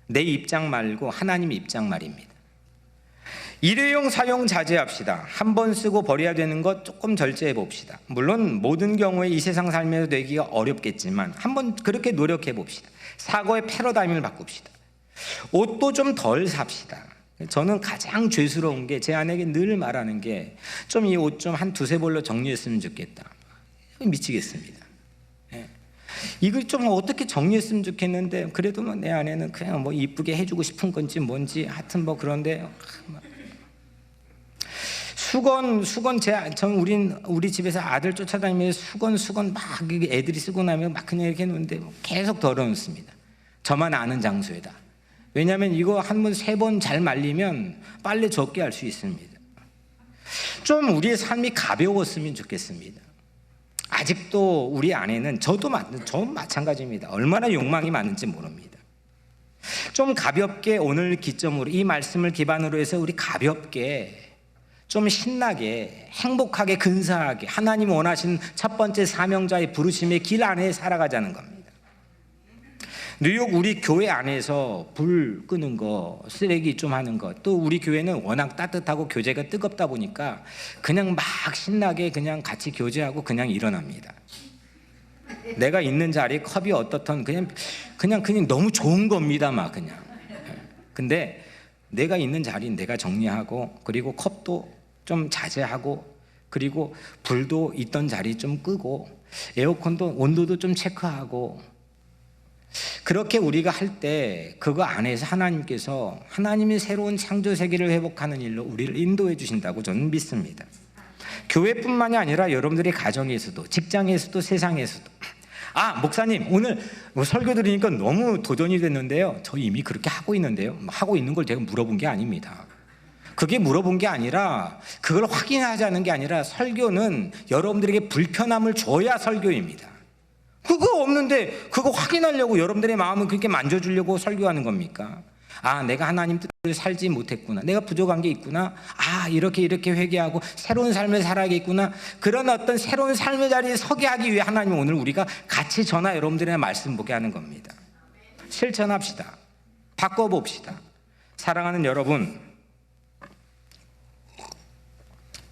내 입장 말고 하나님 입장 말입니다. 일회용 사용 자제합시다. 한 번 쓰고 버려야 되는 것 조금 절제해 봅시다. 물론 모든 경우에 이 세상 삶에서 되기가 어렵겠지만 한번 그렇게 노력해 봅시다. 사고의 패러다임을 바꿉시다. 옷도 좀 덜 삽시다. 저는 가장 죄스러운 게, 제 아내에게 늘 말하는 게, 좀 이 옷 좀 한 두세 벌로 정리했으면 좋겠다. 미치겠습니다. 이걸 좀 어떻게 정리했으면 좋겠는데, 그래도 뭐 내 아내는 그냥 뭐 이쁘게 해주고 싶은 건지 뭔지 하여튼 뭐 그런데, 수건 우리 집에서 아들 쫓아다니면서 수건 막 애들이 쓰고 나면 막 그냥 이렇게 놓는데 계속 덜어놓습니다. 저만 아는 장소에다. 왜냐하면 이거 한 번 3번 잘 말리면 빨래 적게 할 수 있습니다. 좀 우리의 삶이 가벼웠으면 좋겠습니다. 아직도 우리 안에는, 저 마찬가지입니다. 얼마나 욕망이 많은지 모릅니다. 좀 가볍게, 오늘 기점으로 이 말씀을 기반으로 해서 우리 가볍게, 좀 신나게, 행복하게, 근사하게 하나님 원하신 첫 번째 사명자의 부르심의 길 안에 살아가자는 겁니다. 뉴욕 우리 교회 안에서 불 끄는 거, 쓰레기 좀 하는 것, 또 우리 교회는 워낙 따뜻하고 교제가 뜨겁다 보니까 그냥 막 신나게 그냥 같이 교제하고 그냥 일어납니다. 내가 있는 자리 컵이 어떻든 그냥 너무 좋은 겁니다. 막 그냥. 근데 내가 있는 자리는 내가 정리하고, 그리고 컵도 좀 자제하고, 그리고 불도 있던 자리 좀 끄고, 에어컨도 온도도 좀 체크하고, 그렇게 우리가 할 때 그거 안에서 하나님께서 하나님의 새로운 창조 세계를 회복하는 일로 우리를 인도해 주신다고 저는 믿습니다. 교회뿐만이 아니라 여러분들의 가정에서도, 직장에서도, 세상에서도 목사님 오늘 설교 들으니까 너무 도전이 됐는데요. 저 이미 그렇게 하고 있는데요. 하고 있는 걸 제가 물어본 게 아닙니다. 그게 물어본 게 아니라 그걸 확인하자는 게 아니라 설교는 여러분들에게 불편함을 줘야 설교입니다. 그거 없는데 그거 확인하려고 여러분들의 마음을 그렇게 만져주려고 설교하는 겁니까? 내가 하나님 뜻대로 살지 못했구나. 내가 부족한 게 있구나. 이렇게 회개하고 새로운 삶을 살아야겠구나. 그런 어떤 새로운 삶의 자리에 서게 하기 위해 하나님 오늘 우리가 같이 저나 여러분들의 말씀 보게 하는 겁니다. 실천합시다. 바꿔봅시다. 사랑하는 여러분,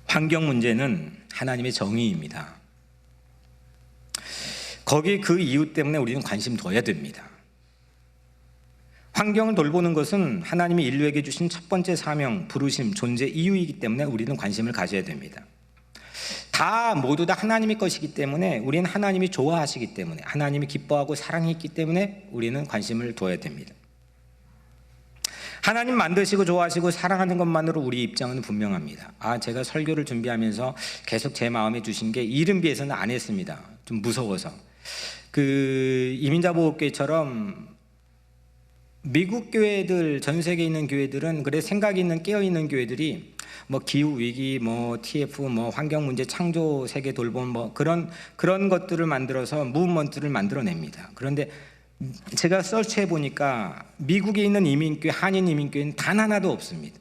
환경 문제는 하나님의 정의입니다. 거기에 그 이유 때문에 우리는 관심 둬야 됩니다. 환경을 돌보는 것은 하나님이 인류에게 주신 첫 번째 사명, 부르심, 존재 이유이기 때문에 우리는 관심을 가져야 됩니다. 모두 다 하나님의 것이기 때문에, 우리는 하나님이 좋아하시기 때문에, 하나님이 기뻐하고 사랑이 있기 때문에 우리는 관심을 둬야 됩니다. 하나님 만드시고 좋아하시고 사랑하는 것만으로 우리 입장은 분명합니다. 제가 설교를 준비하면서 계속 제 마음에 주신 게 이름 비해서는 안 했습니다. 좀 무서워서. 이민자보호교회처럼 미국 교회들, 전 세계에 있는 교회들은 그래 생각이 있는 깨어있는 교회들이 기후 위기, TF, 환경 문제, 창조 세계 돌봄 그런 것들을 만들어서 무브먼트를 만들어냅니다. 그런데 제가 서치해 보니까 미국에 있는 이민교회, 한인 이민교회는 단 하나도 없습니다.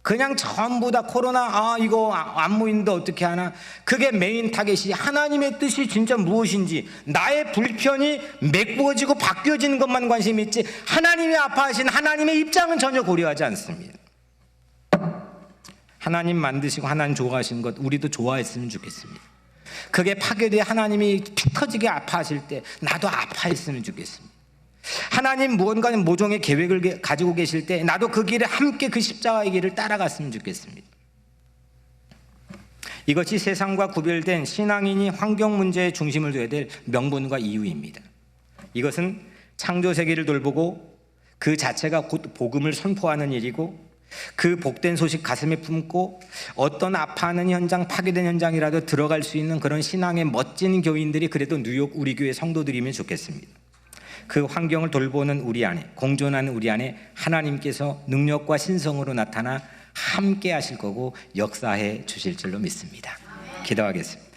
그냥 전부 다 코로나 이거 안 모이는데 어떻게 하나. 그게 메인 타겟이 하나님의 뜻이 진짜 무엇인지, 나의 불편이 메꾸어지고 바뀌어지는 것만 관심이 있지 하나님이 아파하신 하나님의 입장은 전혀 고려하지 않습니다. 하나님 만드시고 하나님 좋아하시는 것 우리도 좋아했으면 좋겠습니다. 그게 파괴돼 하나님이 피 터지게 아파하실 때 나도 아파했으면 좋겠습니다. 하나님 무언가 모종의 계획을 가지고 계실 때 나도 그 길에 함께 그 십자가의 길을 따라갔으면 좋겠습니다. 이것이 세상과 구별된 신앙인이 환경 문제에 중심을 둬야 될 명분과 이유입니다. 이것은 창조 세계를 돌보고 그 자체가 곧 복음을 선포하는 일이고, 그 복된 소식 가슴에 품고 어떤 아파하는 현장, 파괴된 현장이라도 들어갈 수 있는 그런 신앙의 멋진 교인들이 그래도 뉴욕 우리 교회 성도들이면 좋겠습니다. 그 환경을 돌보는 우리 안에, 공존하는 우리 안에 하나님께서 능력과 신성으로 나타나 함께 하실 거고 역사해 주실 줄로 믿습니다. 기도하겠습니다.